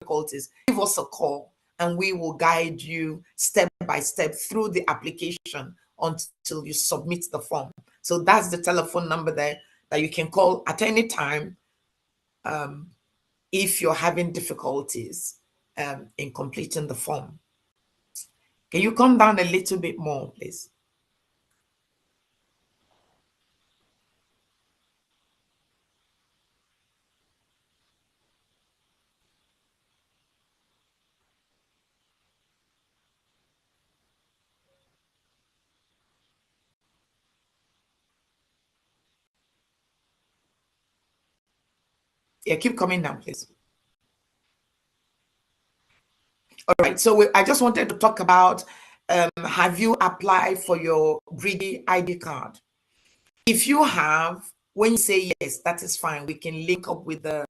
difficulties, give us a call and we will guide you step by step through the application until you submit the form. So that's the telephone number there that you can call at any time if you're having difficulties in completing the form. Can you come down a little bit more, please? Yeah, keep coming down, please. All right, so I just wanted to talk about, have you applied for your greedy ID card? If you have, when you say yes, that is fine. We can link up with the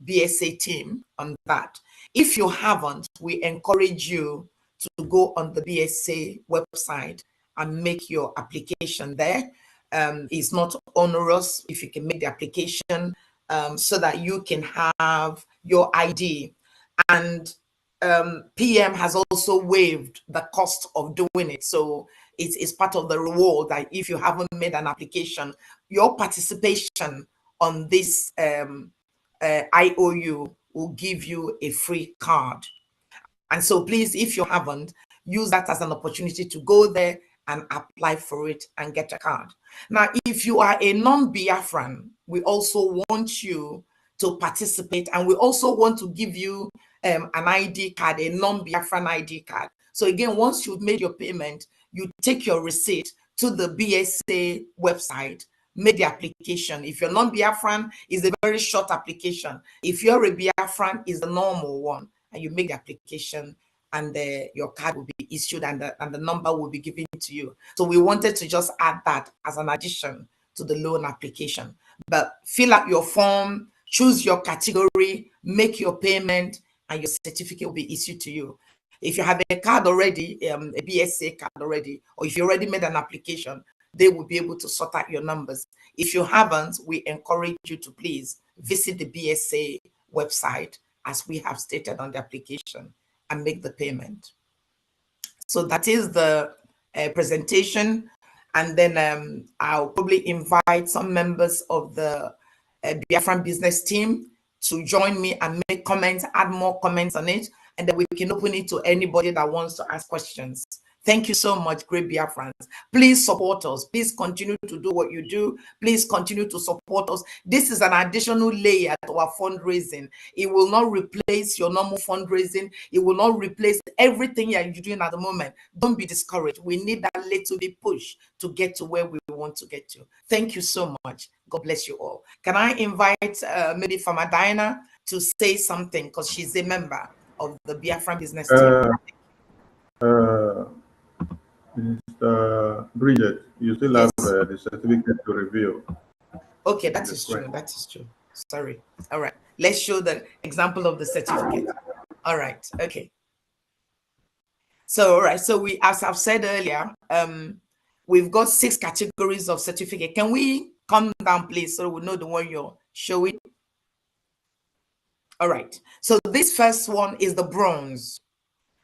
BSA team on that. If you haven't, we encourage you to go on the BSA website and make your application there. It's not onerous if you can make the application so that you can have your ID. And PM has also waived the cost of doing it. So it's part of the reward that if you haven't made an application, your participation on this IOU will give you a free card. And so please, if you haven't, use that as an opportunity to go there and apply for it and get a card. Now, if you are a non-Biafran, we also want you to participate, and we also want to give you an ID card, a non-Biafran ID card. So again, once you've made your payment, you take your receipt to the BSA website, make the application. If you're non-Biafran, it's a very short application. If you're a Biafran, it's the normal one, and you make the application, and your card will be issued, and the number will be given to you. So we wanted to just add that as an addition to the loan application. But fill out your form, choose your category, make your payment, and your certificate will be issued to you. If you have a card already, a BSA card already, or if you already made an application, they will be able to sort out your numbers. If you haven't, we encourage you to please visit the BSA website, as we have stated on the application, and make the payment. So that is the presentation. And then I'll probably invite some members of the Biafran business team to join me and make comments, add more comments on it, and then we can open it to anybody that wants to ask questions. Thank you so much, great Biafrans. Please support us. Please continue to do what you do. Please continue to support us. This is an additional layer to our fundraising. It will not replace your normal fundraising. It will not replace everything you're doing at the moment. Don't be discouraged. We need that little bit push to get to where we want to get to. Thank you so much. God bless you all. Can I invite maybe Fama Diana to say something, because she's a member of the Biafran business team? Mr. Bridget, you still have the certificate to review. Okay, that is true. That is true. Sorry. All right. Let's show the example of the certificate. All right. Okay. So, all right. So we, as I've said earlier, we've got 6 categories of certificate. Can we come down, please, so we know the one you're showing? All right. So this first one is the bronze.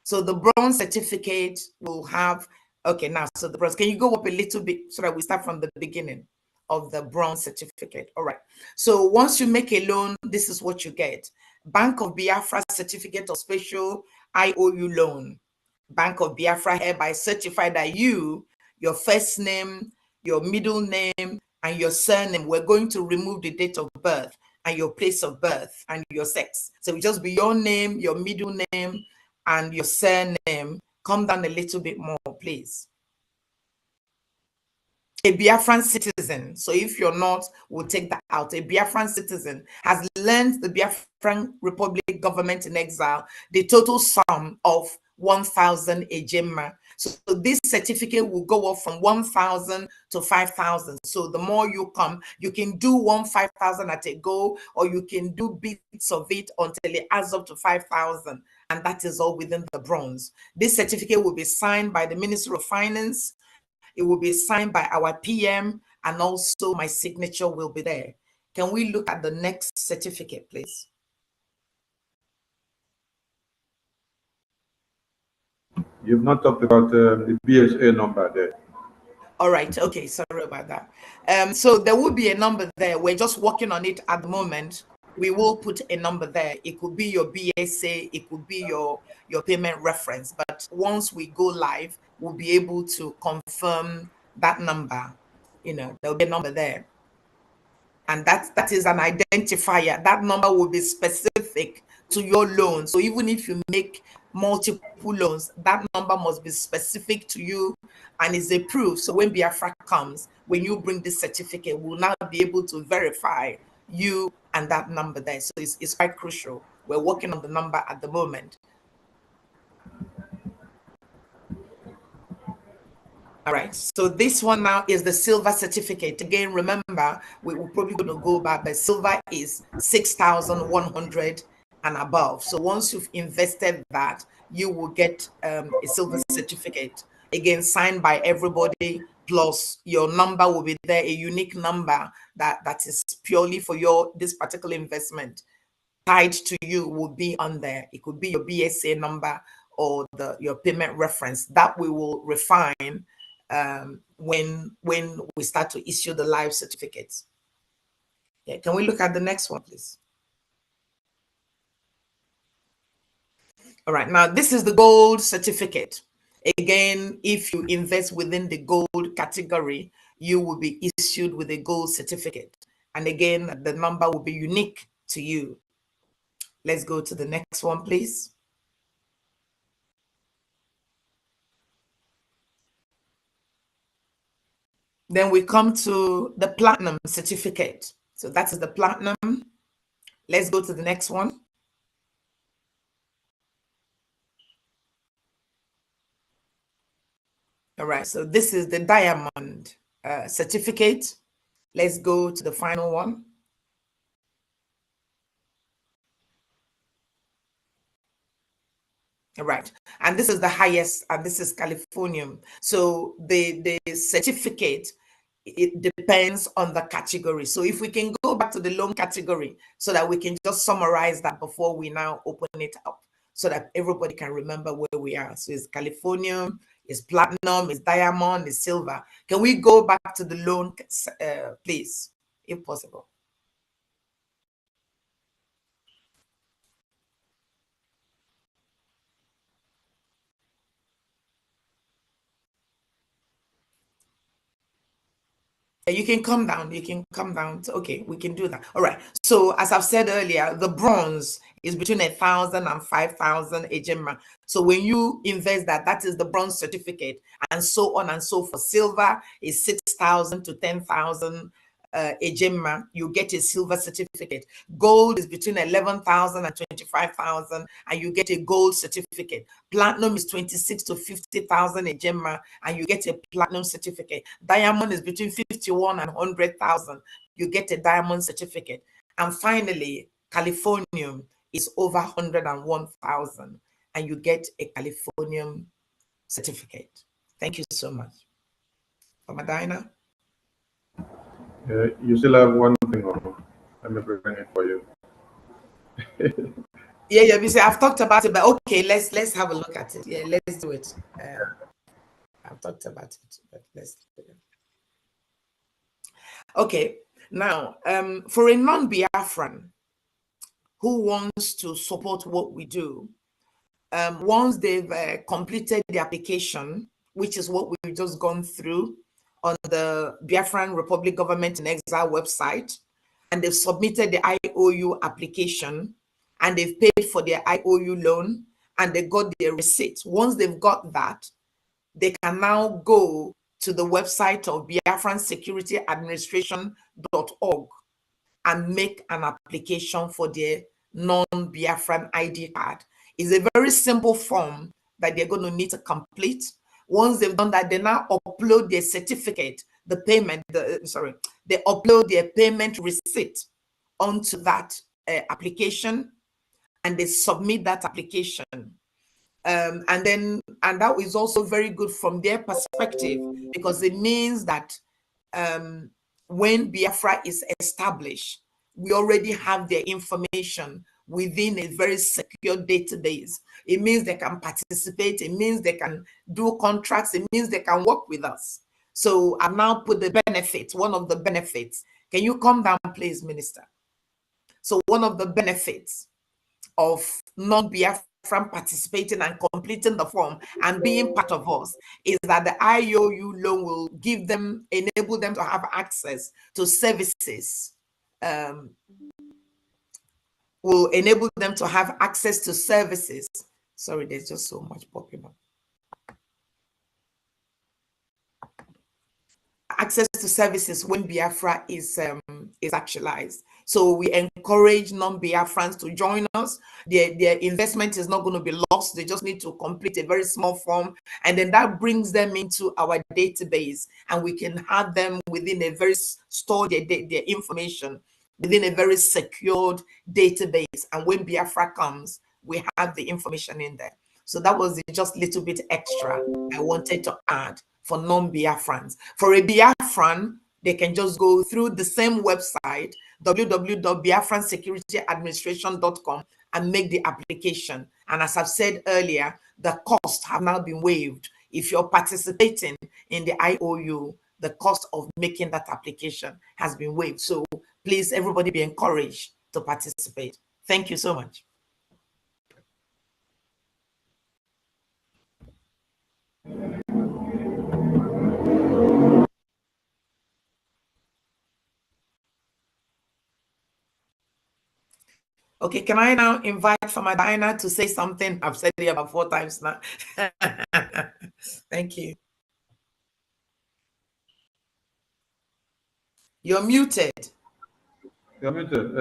So the bronze certificate will have, okay, now, so the bronze, can you go up a little bit so that we start from the beginning of the bronze certificate? All right. So once you make a loan, this is what you get. Bank of Biafra certificate of special IOU loan. Bank of Biafra hereby certify that you, your first name, your middle name, and your surname, we're going to remove the date of birth and your place of birth and your sex. So it just be your name, your middle name, and your surname. Come down a little bit more, please. A Biafran citizen. So if you're not, we'll take that out. A Biafran citizen has lent the Biafran Republic government in exile the total sum of 1,000 ejema. So this certificate will go up from 1,000 to 5,000. So the more you come, you can do 5,000 at a go, or you can do bits of it until it adds up to 5,000. And that is all within the bronze. This certificate will be signed by the Ministry of Finance. It will be signed by our PM, and also my signature will be there. Can we look at the next certificate, please? You've not talked about the BHA number there. All right. Okay. Sorry about that. So there will be a number there. We're just working on it at the moment. We will put a number there. It could be your BSA. It could be your payment reference. But once we go live, we'll be able to confirm that number. There'll be a number there, and that is an identifier. That number will be specific to your loan. So even if you make multiple loans, that number must be specific to you and is approved. So when Biafra comes, when you bring this certificate, we'll now be able to verify you and that number there. So it's quite crucial. We're working on the number at the moment. All right, so this one now is the silver certificate. Again, remember, we're probably going to go back, but silver is 6,100 and above. So once you've invested that, you will get a silver certificate. Again, signed by everybody, plus your number will be there, a unique number that is purely for this particular investment. Tied to you will be on there. It could be your BSA number or your payment reference that we will refine when we start to issue the live certificates. Yeah, can we look at the next one, please? All right, now this is the gold certificate. Again, if you invest within the gold category, you will be issued with a gold certificate. And again, the number will be unique to you. Let's go to the next one, please. Then we come to the platinum certificate. So that is the platinum. Let's go to the next one. All right, so this is the diamond certificate. Let's go to the final one. All right, and this is the highest, and this is Californium. So the certificate, it depends on the category. So if we can go back to the loan category so that we can just summarize that before we now open it up so that everybody can remember where we are. So it's Californium, it's platinum, it's diamond, it's silver. Can we go back to the loan, please, if possible? You can come down. You can come down. Okay, we can do that. All right. So as I've said earlier, the bronze is between 1,000 and 5,000 ejema. So when you invest that is the bronze certificate, and so on and so forth. Silver is 6,000 to 10,000 ejema. You get a silver certificate. Gold is between 11,000 and 25,000, and you get a gold certificate. Platinum is 26 to 50,000 ejema, and you get a platinum certificate. Diamond is between 51 and 100,000. You get a diamond certificate. And finally, Californium is over 101,000, and you get a Californium certificate. Thank you so much. Mama Dinah? You still have one thing on. Let me bring it for you. Yeah, you say I've talked about it, but okay, let's have a look at it. Yeah, let's do it. I've talked about it, but let's do it. Okay, now for a non-Biafran who wants to support what we do, once they've completed the application, which is what we've just gone through on the Biafran Republic Government in Exile website, and they've submitted the IOU application, and they've paid for their IOU loan, and they got their receipt. Once they've got that, they can now go to the website of biafransecurityadministration.org and make an application for their non-Biafran ID card. It's a very simple form that they're going to need to complete. Once they've done that, they now upload their certificate, they upload their payment receipt onto that application, and they submit that application. And that is also very good from their perspective, because it means that when Biafra is established, we already have their information within a very secure database. It means they can participate. It means they can do contracts. It means they can work with us. So I've now put the benefits, one of the benefits. Can you come down, please, Minister? So one of the benefits of non-Biafran participating and completing the form and being part of us is that the IOU loan will enable them to have access to services, will enable them to have access to services. Sorry, there's just so much popping up. Access to services when Biafra is actualized. So we encourage non-Biafrans to join us. Their investment is not going to be lost. They just need to complete a very small form, and then that brings them into our database, and we can have them within a very store their information within a very secured database. And when Biafra comes, we have the information in there. So that was just a little bit extra I wanted to add for non-Biafrans. For a Biafran, they can just go through the same website, www.biafransecurityadministration.com, and make the application. And as I've said earlier, the costs have now been waived. If you're participating in the IOU, the cost of making that application has been waived. So please, everybody be encouraged to participate. Thank you so much. Okay, can I now invite Famadina to say something? I've said it about 4 times now. Thank you. You're muted. You're muted.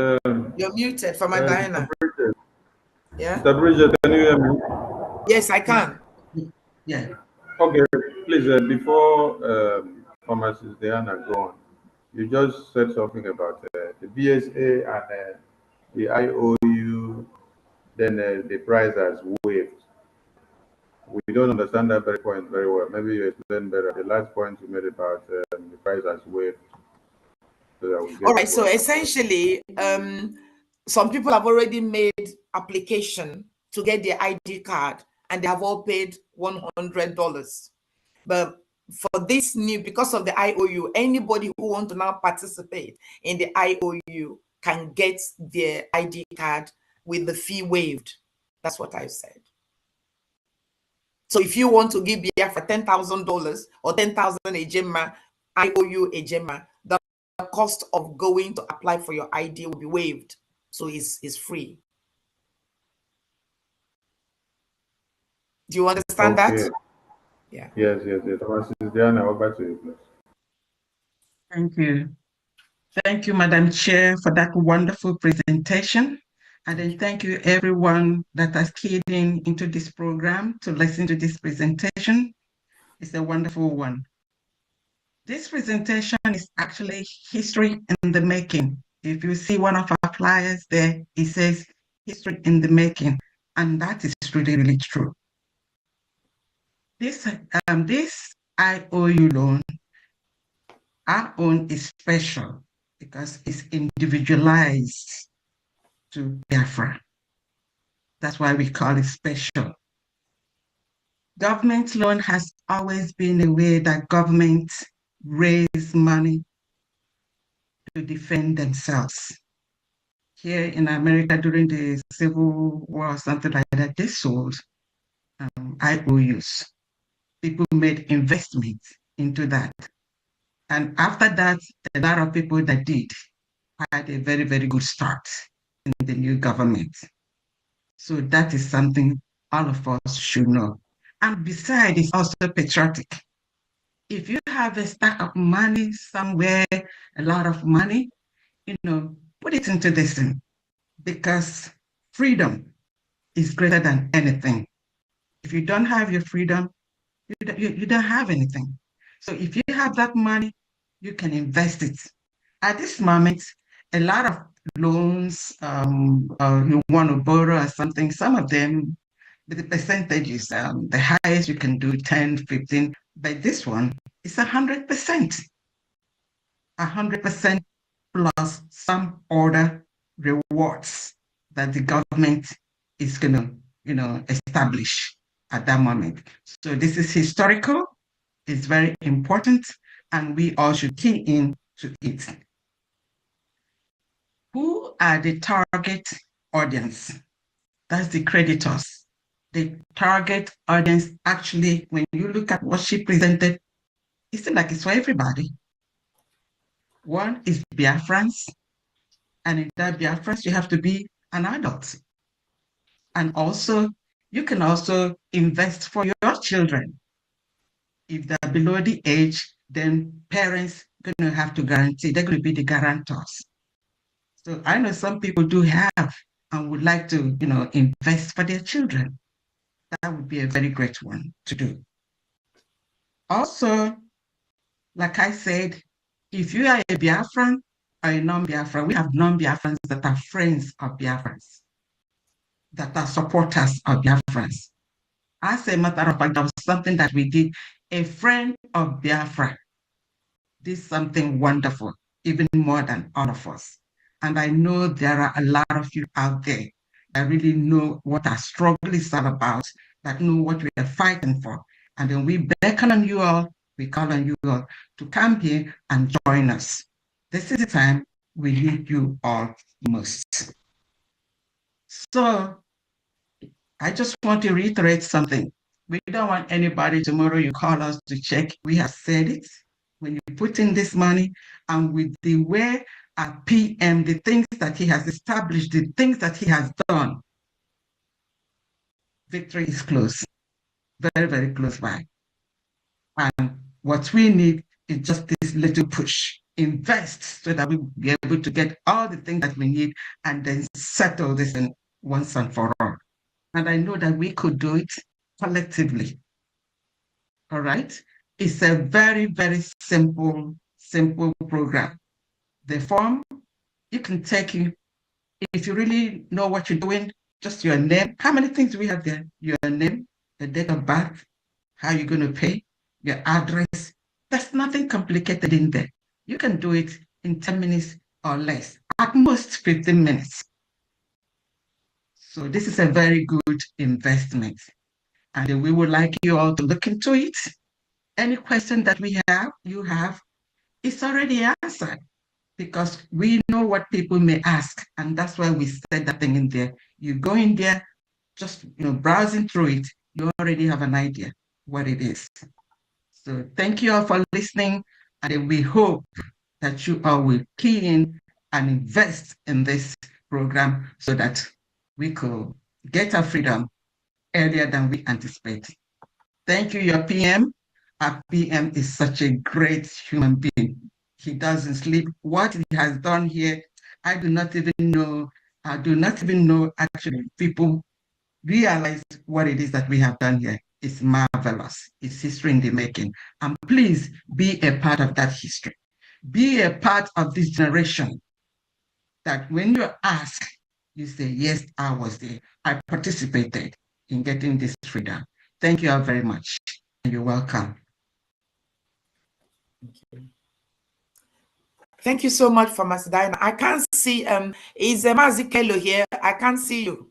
You're muted, Famadina. Yeah. Mr. Bridget, can you hear me? Yes, I can. Yeah. Okay, please, before Pharmacist Diana go on, you just said something about the BSA and the IOU, then the price has waived. We don't understand that very point very well. Maybe you explain better. The last point you made about the price has waived. So that we get all right, so essentially, some people have already made application to get their ID card, and they have all paid $100. But for this new, because of the IOU, anybody who wants to now participate in the IOU can get their ID card with the fee waived. That's what I said. So if you want to give Biafra $10,000 or 10,000 Ejema, IOU Ejema, the cost of going to apply for your ID will be waived. So it's free. Do you understand that? Yeah. Yes. Mrs. Diana, over to you, please. Thank you. Thank you, Madam Chair, for that wonderful presentation. And then thank you everyone that has keyed into this program to listen to this presentation. It's a wonderful one. This presentation is actually history in the making. If you see one of our flyers there, it says history in the making, and that is really, really true. This IOU loan, our own is special because it's individualized to Biafra. That's why we call it special. Government loan has always been a way that governments raise money to defend themselves. Here in America during the Civil War or something like that, they sold IOUs. People made investments into that. And after that, a lot of people that did had a very, very good start in the new government. So that is something all of us should know. And besides, it's also patriotic. If you have a stack of money somewhere, a lot of money, put it into this thing, because freedom is greater than anything. If you don't have your freedom, you don't have anything. So if you have that money, you can invest it. At this moment, a lot of loans, you want to borrow or something, some of them, the percentages, the highest you can do 10, 15, but this one is 100%. 100% plus some other rewards that the government is going to, establish at that moment. So this is historical, it's very important, and we all should key in to it. Who are the target audience? That's the creditors. The target audience, actually, when you look at what she presented, it seems like it's for everybody. One is Biafrans, and in that Biafrans, you have to be an adult. And also, you can also invest for your children. If they're below the age, then parents are going to have to guarantee, they're going to be the guarantors. So I know some people do have and would like to, invest for their children. That would be a very great one to do. Also, like I said, if you are a Biafran or a non-Biafran, we have non-Biafrans that are friends of Biafrans, that are supporters of Biafrans. As a matter of fact, that was something that we did. A friend of Biafra did something wonderful, even more than all of us. And I know there are a lot of you out there that really know what our struggle is all about, that know what we are fighting for. And then we beckon on you all, we call on you all to come here and join us. This is the time we need you all most. So I just want to reiterate something. We don't want anybody tomorrow you call us to check. We have said it. When you put in this money, and with the way our PM, the things that he has established, the things that he has done, victory is close, very, very close by. And what we need is just this little push. Invest so that we'll be able to get all the things that we need and then settle this in once and for all. And I know that we could do it collectively. All right? It's a very, very simple program. The form, you can take it. If you really know what you're doing, just your name. How many things do we have there? Your name, the date of birth, how you're going to pay, your address. There's nothing complicated in there. You can do it in 10 minutes or less, at most 15 minutes. So this is a very good investment. And we would like you all to look into it. Any question that you have, it's already answered, because we know what people may ask, and that's why we said that thing in there. You go in there, just browsing through it, you already have an idea what it is. So thank you all for listening, and we hope that you all will key in and invest in this program so that we could get our freedom earlier than we anticipate. Thank you, your PM. Our PM is such a great human being. He doesn't sleep. What he has done here, I do not even know. I do not even know actually people realize what it is that we have done here. It's marvelous. It's history in the making. And please be a part of that history. Be a part of this generation that when you're asked, you say, yes, I was there. I participated in getting this freedom. Thank you all very much. And you're welcome. Thank you so much, Pharmacy Diana. I can't see, is Mazikelo here? I can't see you.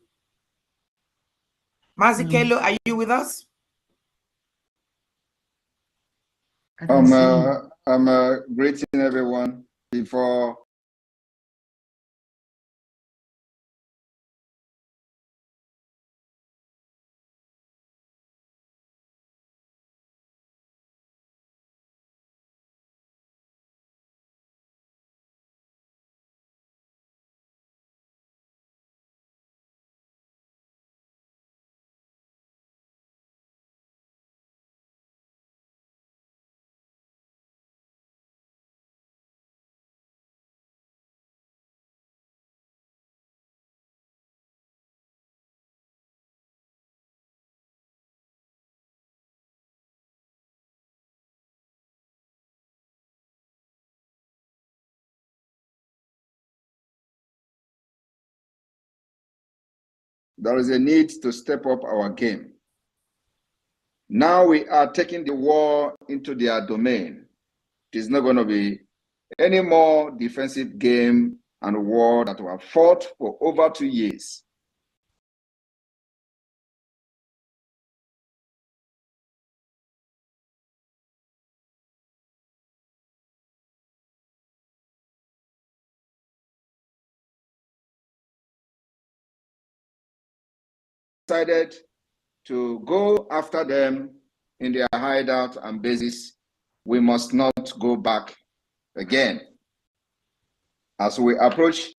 Mazikelo, are you with us? I'm greeting everyone before. There is a need to step up our game. Now we are taking the war into their domain. It is not going to be any more defensive game and war that were fought for over 2 years. decided to go after them in their hideout and bases, we must not go back again. As we approach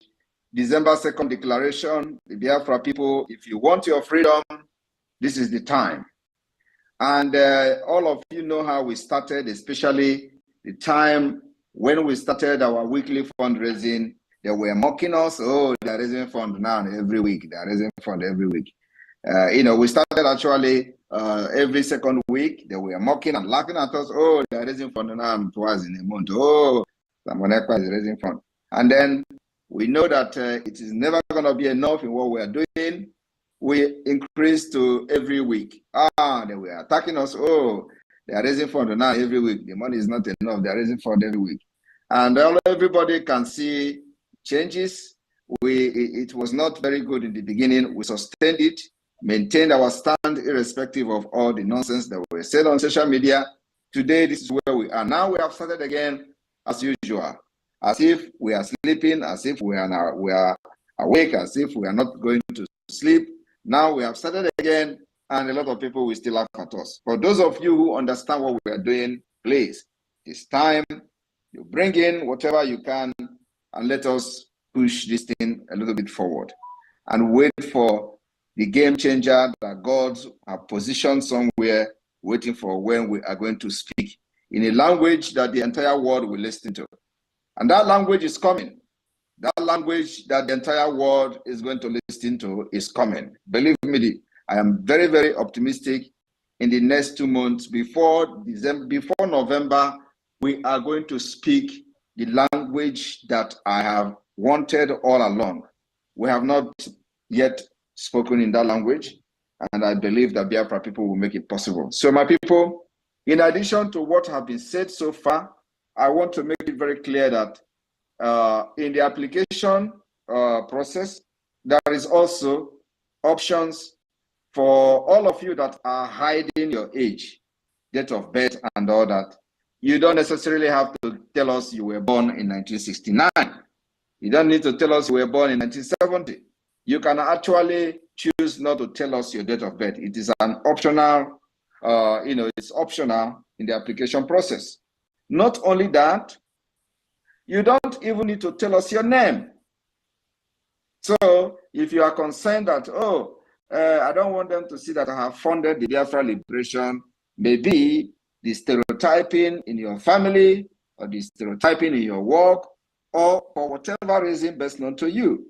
December 2nd declaration, the Biafra people, if you want your freedom, this is the time. And all of you know how we started, especially the time when we started our weekly fundraising. They were mocking us. Oh, they're raising fund now every week. They're raising fund every week. We started actually every second week. They were mocking and laughing at us. Oh, they're raising fund now twice in a month. Oh, Samonekwa is raising fund. And then we know that it is never going to be enough in what we are doing. We increased to every week. They were attacking us. Oh, they are raising fund now every week. The money is not enough. They are raising fund every week. And everybody can see changes. It was not very good in the beginning. We sustained it, maintained our stand irrespective of all the nonsense that were said on social media. Today, this is where we are. Now we have started again as usual, as if we are sleeping, as if we are awake, as if we are not going to sleep. Now we have started again, and a lot of people will still laugh at us. For those of you who understand what we are doing, please, it's time you bring in whatever you can and let us push this thing a little bit forward and wait for the game changer that God has positioned somewhere, waiting for when we are going to speak in a language that the entire world will listen to. And that language is coming. That language that the entire world is going to listen to is coming. Believe me, I am very, very optimistic. In the next 2 months, before November, we are going to speak the language that I have wanted all along. We have not yet spoken in that language, and I believe that Biafra people will make it possible. So my people, in addition to what have been said so far, I want to make it very clear that in the application process, there is also options for all of you that are hiding your age, date of birth, and all that. You don't necessarily have to tell us you were born in 1969. You don't need to tell us you were born in 1970. You can actually choose not to tell us your date of birth. It is an optional, it's optional in the application process. Not only that, you don't even need to tell us your name. So if you are concerned that, I don't want them to see that I have funded the Biafra liberation, maybe the stereotyping in your family or the stereotyping in your work, or for whatever reason best known to you.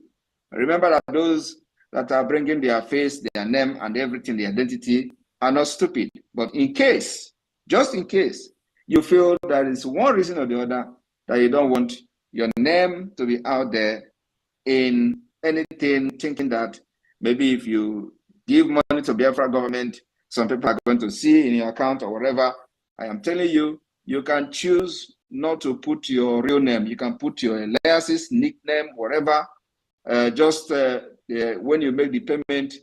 Remember that those that are bringing their face, their name, and everything, their identity, are not stupid. But in case, just in case, you feel there is one reason or the other that you don't want your name to be out there in anything, thinking that maybe if you give money to Biafra government, some people are going to see in your account or whatever. I am telling you, you can choose not to put your real name. You can put your aliases, nickname, whatever. When you make the payment,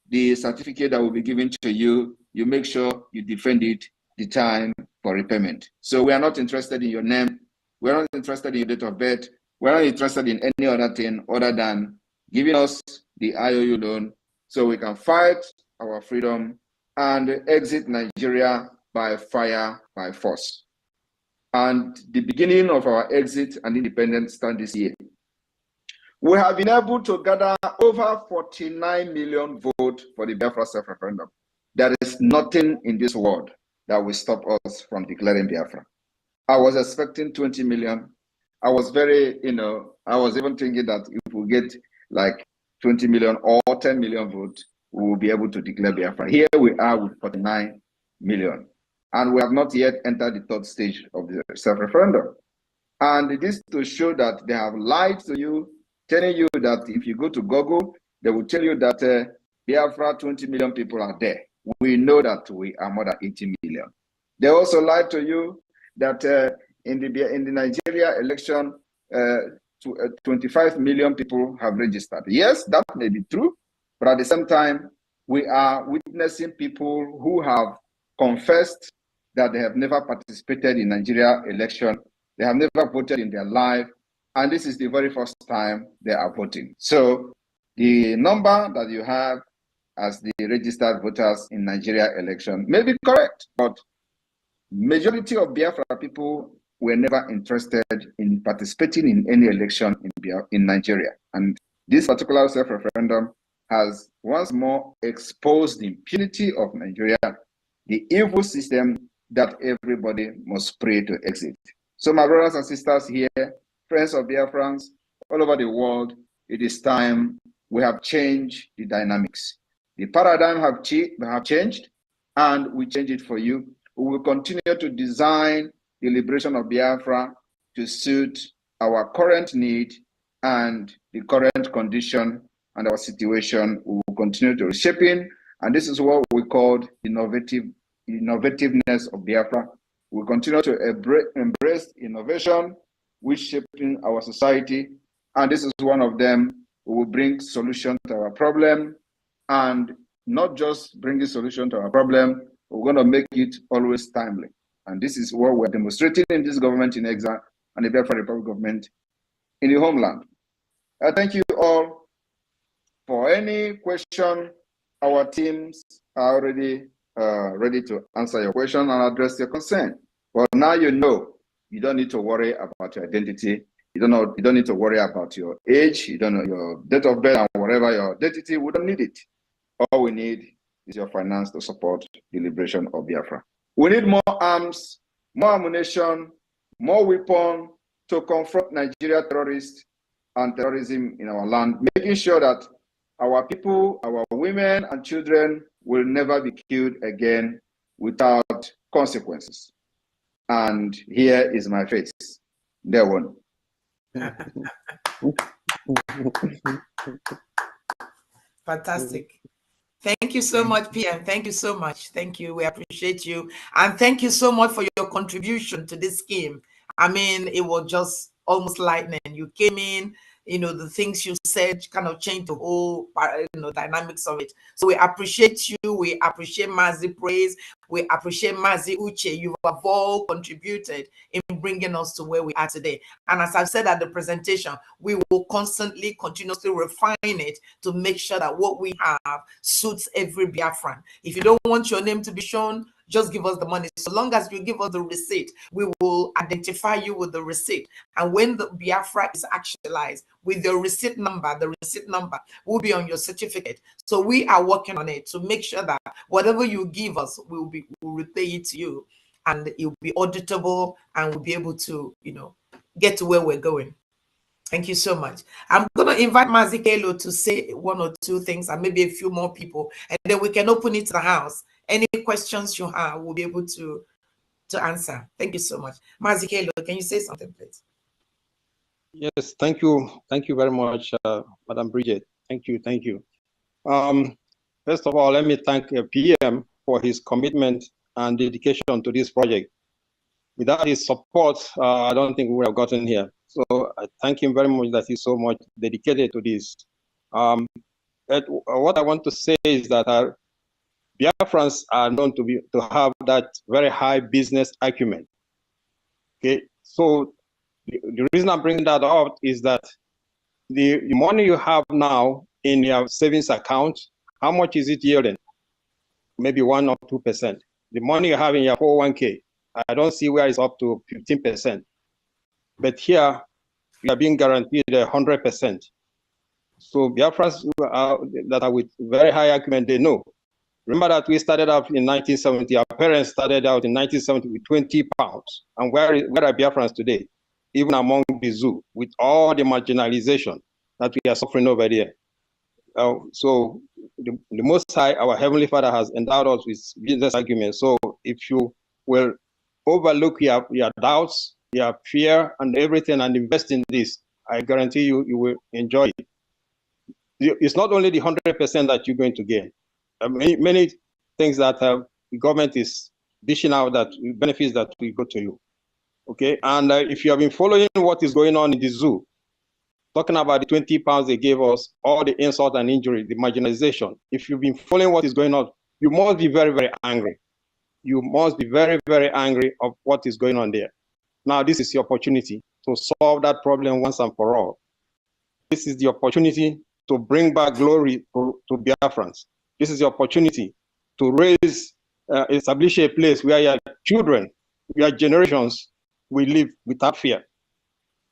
the certificate that will be given to you, you make sure you defend it the time for repayment. So we are not interested in your name. We're not interested in your date of birth. We're not interested in any other thing other than giving us the IOU loan so we can fight our freedom and exit Nigeria by fire, by force. And the beginning of our exit and independence started this year. We have been able to gather over 49 million votes for the Biafra self-referendum. There is nothing in this world that will stop us from declaring Biafra. I was expecting 20 million. I was very, I was even thinking that if we get like 20 million or 10 million votes, we will be able to declare Biafra. Here we are with 49 million. And we have not yet entered the third stage of the self-referendum. And this to show that they have lied to you, telling you that if you go to Google, they will tell you that Biafra 20 million people are there. We know that we are more than 80 million. They also lied to you that in the Nigeria election, 25 million people have registered. Yes, that may be true, but at the same time, we are witnessing people who have confessed that they have never participated in Nigeria election. They have never voted in their life, and this is the very first time they are voting. So the number that you have as the registered voters in Nigeria election may be correct, but majority of Biafra people were never interested in participating in any election in Nigeria. And this particular self-referendum has once more exposed the impunity of Nigeria, the evil system that everybody must pray to exit. So my brothers and sisters here, friends of Biafrans all over the world, it is time we have changed the dynamics. The paradigm have changed, and we change it for you. We will continue to design the liberation of Biafra to suit our current need and the current condition and our situation. We will continue to reshaping, and this is what we call innovativeness of Biafra. We will continue to embrace innovation, which shaping our society, and this is one of them. We will bring solution to our problem, and not just bring the solution to our problem, we're going to make it always timely. And this is what we're demonstrating in this government in exile and the Biafra Republic government in the homeland. I thank you all. For any question, our teams are already ready to answer your question and address your concern. But now you know, you don't need to worry about your identity. You don't need to worry about your age. You don't know your date of birth and whatever your identity. We don't need it. All we need is your finance to support the liberation of Biafra. We need more arms, more ammunition, more weapons to confront Nigeria terrorists and terrorism in our land, making sure that our people, our women and children will never be killed again without consequences. And here is my face. There one. Fantastic. Thank you so much, PM. Thank you so much. Thank you. We appreciate you. And thank you so much for your contribution to this scheme. I mean, it was just almost lightning. You came in, the things you said kind of changed the whole, dynamics of it. So we appreciate you. We appreciate Mazi Praise. We appreciate Mazi Uche. You have all contributed in bringing us to where we are today. And as I've said at the presentation, we will constantly, continuously refine it to make sure that what we have suits every Biafran. If you don't want your name to be shown, just give us the money. So long as you give us the receipt, we will identify you with the receipt. And when the Biafra is actualized with the receipt number will be on your certificate. So we are working on it to make sure that whatever you give us, we'll repay it to you, and it will be auditable, and we'll be able to, get to where we're going. Thank you so much. I'm going to invite Mazikelo to say one or two things, and maybe a few more people, and then we can open it to the house. Any questions you have, we'll be able to answer. Thank you so much. Mazikelo, can you say something, please? Yes, thank you. Thank you very much, Madam Bridget. Thank you. Thank you. First of all, let me thank PM for his commitment and dedication to this project. Without his support, I don't think we would have gotten here. So I thank him very much that he's so much dedicated to this. What I want to say is that our Biafrans are known to have that very high business acumen. Okay, so the reason I'm bringing that up is that the money you have now in your savings account, how much is it yielding? Maybe 1 or 2%. The money you have in your 401k, I don't see where it's up to 15%. But here, you are being guaranteed 100%. So Biafrans that are with very high acumen, they know. Remember that we started out in 1970. Our parents started out in 1970 with 20 pounds. And where are Biafrans today? Even among the zoo, with all the marginalization that we are suffering over there. So the Most High, our Heavenly Father, has endowed us with business arguments. So if you will overlook your doubts, your fear, and everything, and invest in this, I guarantee you will enjoy it. It's not only the 100% that you're going to gain. Many things that the government is dishing out, that benefits that will go to you. Okay, and if you have been following what is going on in the zoo, talking about the 20 pounds they gave us, all the insult and injury, the marginalization, if you've been following what is going on, you must be very, very angry. You must be very, very angry of what is going on there. Now, this is your opportunity to solve that problem once and for all. This is the opportunity to bring back glory to Biafrans. This is the opportunity to raise, establish a place where your children, your generations will live without fear.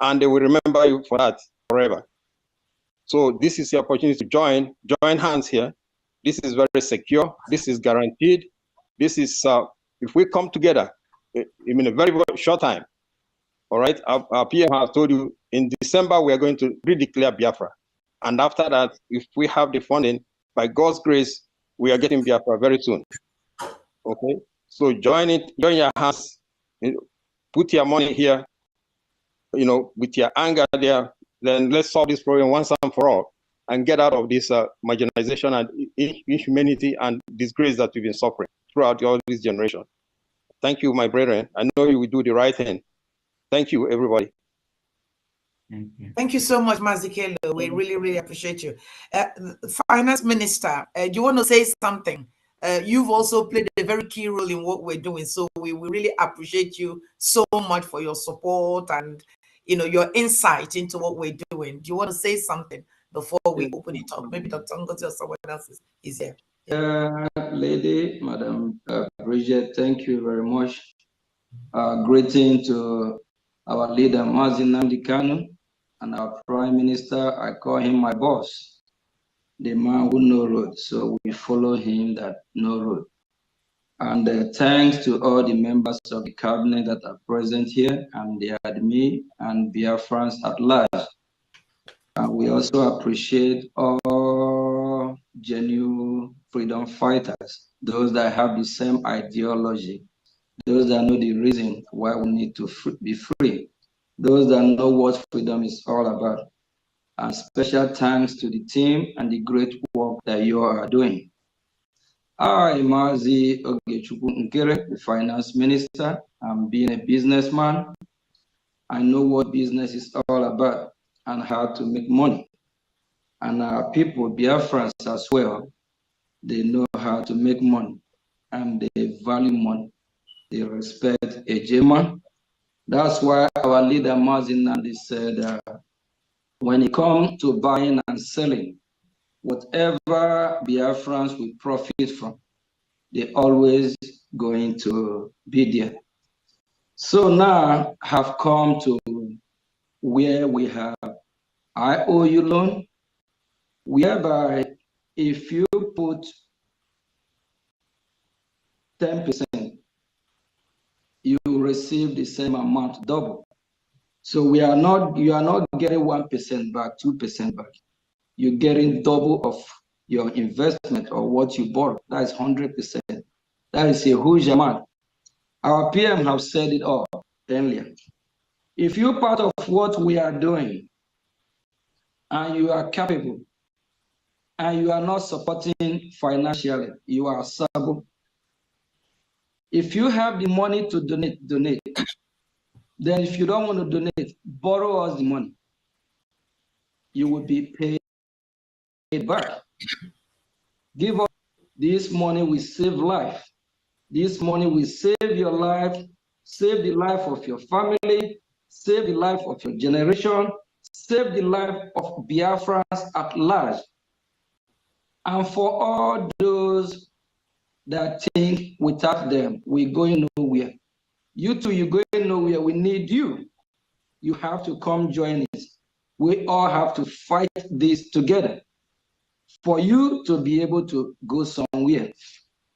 And they will remember you for that forever. So this is the opportunity to join hands here. This is very secure. This is guaranteed. This is, if we come together in a very, very short time, all right, our PM has told you in December, we are going to redeclare Biafra. And after that, if we have the funding, by God's grace, we are getting Biafra very soon. Okay, so join your hands, put your money here, with your anger there, then let's solve this problem once and for all and get out of this marginalization and inhumanity and disgrace that we've been suffering throughout all this generation. Thank you, my brethren. I know you will do the right thing. Thank you, everybody. Thank you so much, Mazikelo. We really, really appreciate you. Finance Minister, do you want to say something? You've also played a very key role in what we're doing. So we really appreciate you so much for your support and your insight into what we're doing. Do you want to say something before we open it up? Maybe Dr. Ngozi or someone else is here. Lady, Madam Bridget, thank you very much. Greeting to our leader, Mazi Nnamdi Kanu, and our Prime Minister. I call him my boss, the man who knows road. So we follow him that know road. And thanks to all the members of the cabinet that are present here, and the admin and Biafrans at large. And we also appreciate all genuine freedom fighters, those that have the same ideology, those that know the reason why we need to be free, those that know what freedom is all about. And special thanks to the team and the great work that you are doing. I, Mazi Ogechukwu Nkere, the finance minister, I'm being a businessman. I know what business is all about and how to make money. And our people, Biafrans as well, they know how to make money and they value money. They respect Ejema. That's why our leader Mazi Nnamdi said, when it comes to buying and selling, whatever Biafrans will profit from, they're always going to be there. So now have come to where we have IOU loan, whereby if you put 10%, you receive the same amount, double. So you are not getting 1% back, 2% back. You're getting double of your investment or what you borrow. That is 100%. That is a huge amount. Our PM have said it all earlier. If you're part of what we are doing and you are capable and you are not supporting financially, you are sabo. If you have the money to donate. Then if you don't want to donate, borrow us the money. You will be paid back. Give us this money, will save life. This money will save your life, save the life of your family, save the life of your generation, save the life of Biafrans at large. And for all those that think without them, we're going nowhere. You too, you're going nowhere. We need you. You have to come join us. We all have to fight this together for you to be able to go somewhere.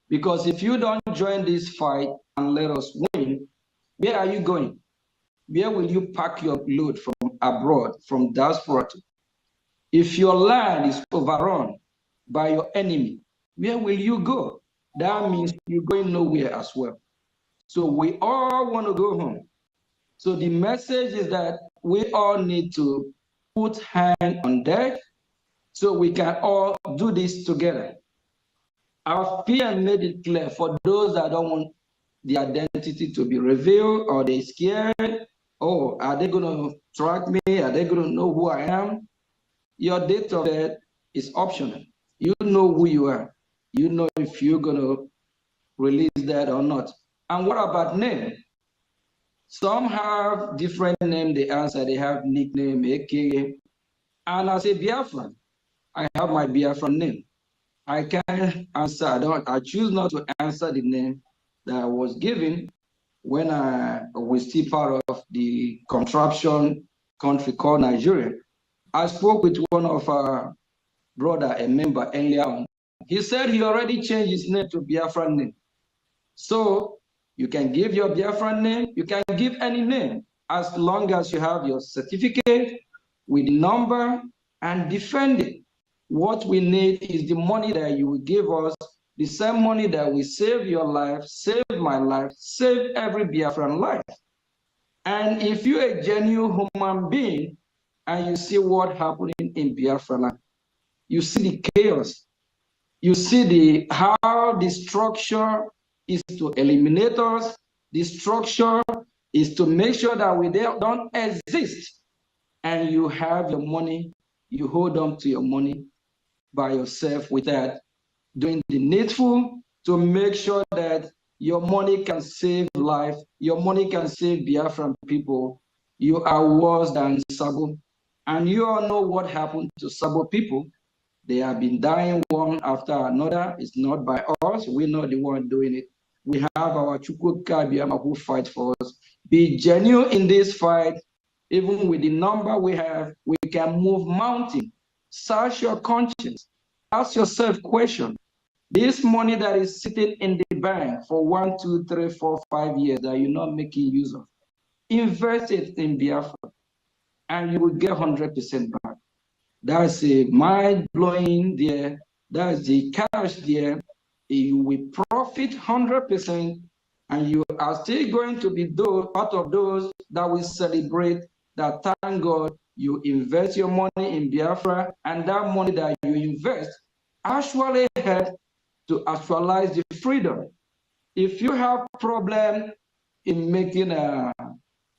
Because if you don't join this fight and let us win, where are you going? Where will you pack your load from abroad, from diaspora? If your land is overrun by your enemy, where will you go? That means you're going nowhere as well. So we all want to go home. So the message is that we all need to put hand on deck so we can all do this together. Our PM made it clear for those that don't want the identity to be revealed or they're scared. Oh, are they going to track me? Are they going to know who I am? Your date of birth is optional. You know who you are. You know if you're going to release that or not. And what about name? Some have different name, they answer, they have nickname, AKA. And as a Biafran, I have my Biafran name. I can't answer. I choose not to answer the name that I was given when I was still part of the contraption country called Nigeria. I spoke with one of our brother, a member earlier on. He said he already changed his name to Biafran name. So you can give your Biafran name, you can give any name, as long as you have your certificate with the number and defend it. What we need is the money that you will give us, the same money that will save your life, save my life, save every Biafran life. And if you're a genuine human being and you see what happening in Biafra land, you see the chaos, you see how the structure is to eliminate us, the structure is to make sure that we don't exist, and you have your money, you hold on to your money by yourself without doing the needful to make sure that your money can save life, your money can save Biafran people. You are worse than Sabo. And you all know what happened to Sabo people. They have been dying one after another. It's not by us. We're not the one doing it. We have our Chukwuka Biama who fight for us. Be genuine in this fight. Even with the number we have, we can move mountain. Search your conscience. Ask yourself question. This money that is sitting in the bank for 1, 2, 3, 4, 5 years that you're not making use of, invest it in Biafra and you will get 100% back. That's a mind blowing there. That's the cash there. You will profit 100%, and you are still going to be part of those that will celebrate that. Thank God you invest your money in Biafra, and that money that you invest actually help to actualize the freedom. If you have problem in making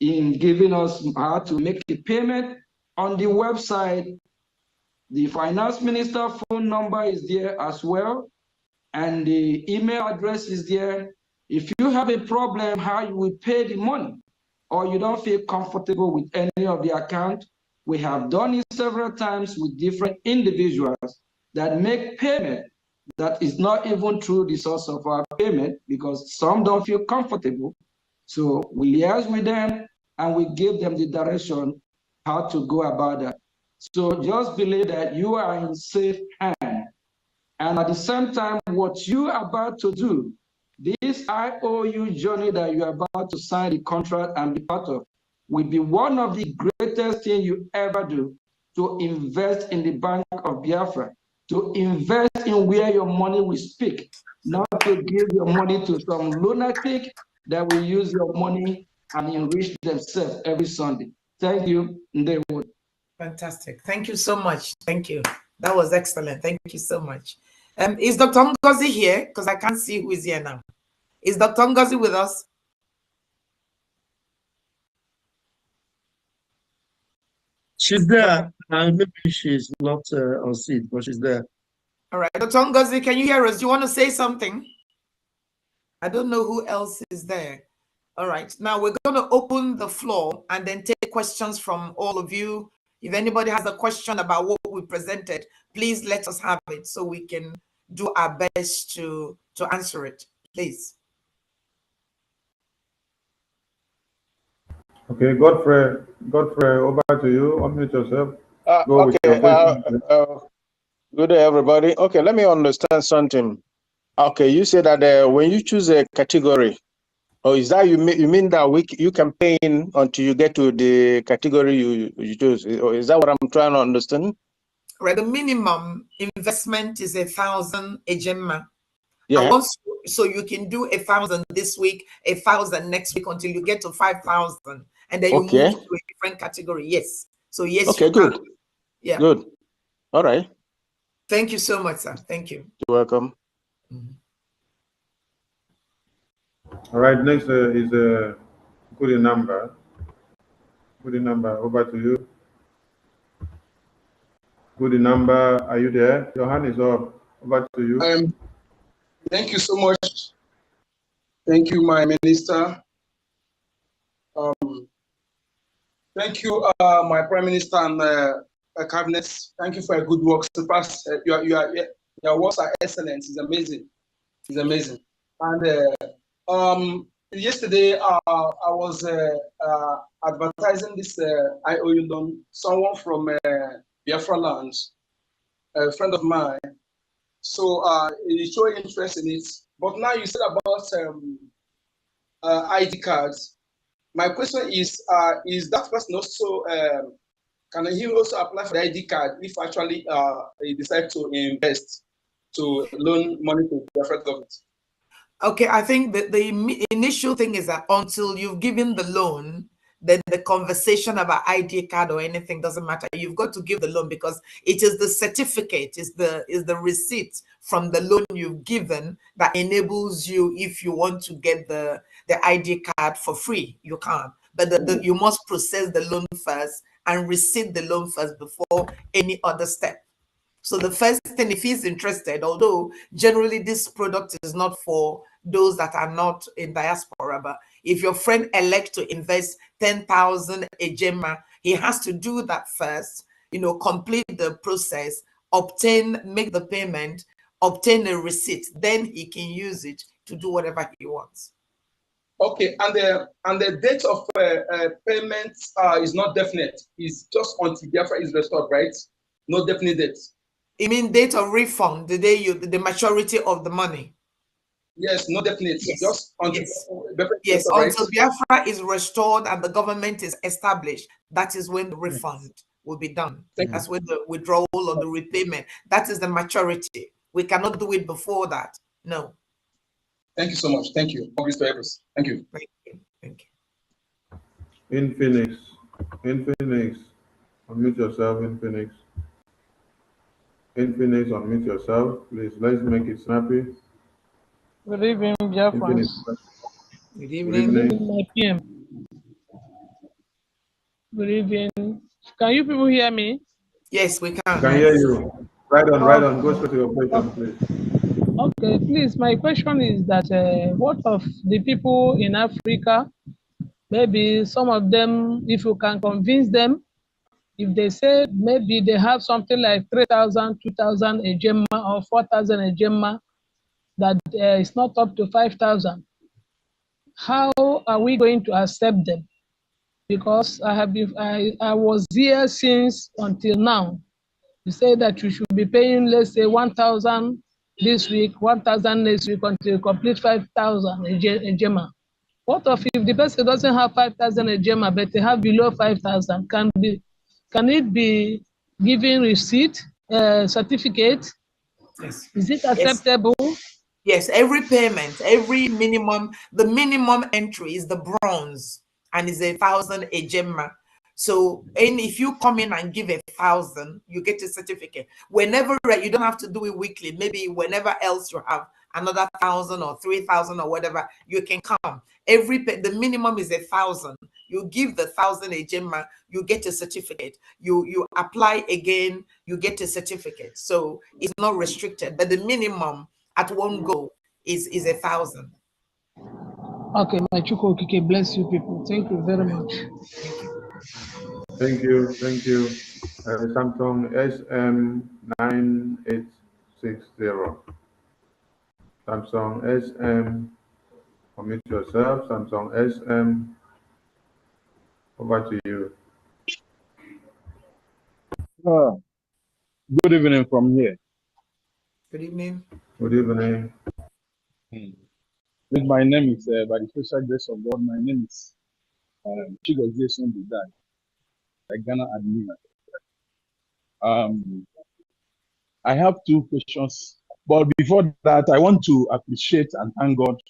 in giving us how to make a payment on the website, the finance minister phone number is there as well, and the email address is there. If you have a problem how you will pay the money, or you don't feel comfortable with any of the account, we have done it several times with different individuals that make payment that is not even through the source of our payment because some don't feel comfortable. So we liaise with them and we give them the direction how to go about that. So just believe that you are in safe hand. And at the same time, what you are about to do, this IOU journey that you are about to sign the contract and be part of, will be one of the greatest things you ever do, to invest in the Bank of Biafra, to invest in where your money will speak, not to give your money to some lunatic that will use your money and enrich themselves every Sunday. Thank you. Fantastic. Thank you so much. Thank you. That was excellent. Thank you so much. Is Dr. Ngozi here? Because I can't see who is here now. Is Dr. Ngozi with us? She's there. Maybe she's not on seat, but she's there. All right. Dr. Ngozi, can you hear us? Do you want to say something? I don't know who else is there. All right. Now we're going to open the floor and then take questions from all of you. If anybody has a question about what we presented, please let us have it so we can do our best to answer it. Please. Okay, Godfrey, over to you. Unmute yourself. Go with Okay. your question. Good day, everybody. Okay, let me understand something. Okay, you said that when you choose a category, or is that you mean that you can pay in until you get to the category you choose? Or is that what I'm trying to understand? Right. The minimum investment is 1,000 ejema. Yeah. And so you can do 1,000 this week, 1,000 next week until you get to 5,000, and then you move to a different category. Yes. So yes. Okay. Good. Yeah. Good. All right. Thank you so much, sir. Thank you. You're welcome. All right. Next is Goody Number. Goody Number, over to you. Goody Number, are you there? Your hand is up. Over to you. Thank you so much. Thank you, my minister. Thank you, my prime minister and cabinet. Thank you for your good work. You Your works are excellent. It's amazing. It's amazing. And yesterday, I was advertising this IOU loan. Someone from Biafrans, a friend of mine. So he showed interest in it. But now you said about ID cards. My question is that person also can he also apply for the ID card if actually he decides to invest to loan money to the federal government? Okay, I think that the initial thing is that until you've given the loan, then the conversation about ID card or anything doesn't matter. You've got to give the loan because it is the certificate, is the receipt from the loan you've given that enables you, if you want to get the ID card for free, you can't. But you must process the loan first and receive the loan first before any other step. So the first thing, if he's interested, although generally this product is not for those that are not in diaspora, but if your friend elects to invest 10,000 ejema, he has to do that first, complete the process, make the payment, obtain a receipt, then he can use it to do whatever he wants. Okay, and the date of payment is not definite. It's just until Biafra is restored, right? No definite date. You mean date of refund, the day the maturity of the money? Yes, no definite. Yes. Just until yes, right? until Biafra is restored and the government is established, that is when the refund will be done. That's when the withdrawal or the repayment. That is the maturity. We cannot do it before that. No. Thank you so much. Thank you. Thank you. Thank you. Thank you. In Phoenix, unmute yourself. In Phoenix, unmute yourself. Please, let's make it snappy. Good evening, Biafrans. Good evening. Good evening, my PM. Good evening. Can you people hear me? Yes, we can. Can hear you. Right on. Go straight to your question, please. Okay, please. My question is that what of the people in Africa? Maybe some of them, if you can convince them, if they say maybe they have something like 3,000, 2,000 ejema or 4,000 ejema, that it's not up to 5,000. How are we going to accept them? Because I was here since until now. You say that you should be paying, let's say 1,000 this week, 1,000 next week until you complete 5,000 ejema. What if the person doesn't have 5,000 ejema, but they have below 5,000? Can it be given receipt, certificate? Yes. Is it acceptable? Yes, every payment, the minimum entry is the bronze and is 1,000 ejema. So, and if you come in and give 1,000, you get a certificate. Whenever, you don't have to do it weekly. Maybe whenever else you have another 1,000 or 3,000 or whatever, you can come. The minimum is 1,000. You give the 1,000 ejema, you get a certificate. You apply again, you get a certificate. So it's not restricted, but the minimum at one go is 1,000. Okay, my Chukwu bless you people. Thank you very much. Thank you. Thank you. Samsung SM9860. Samsung SM, commit yourself. Samsung SM, over to you. Good evening from here. Good evening. Good evening. My name is, by the special grace of God, my name is Chigozie Sonbidai, a Ghana admin. I have two questions, but before that, I want to appreciate and thank God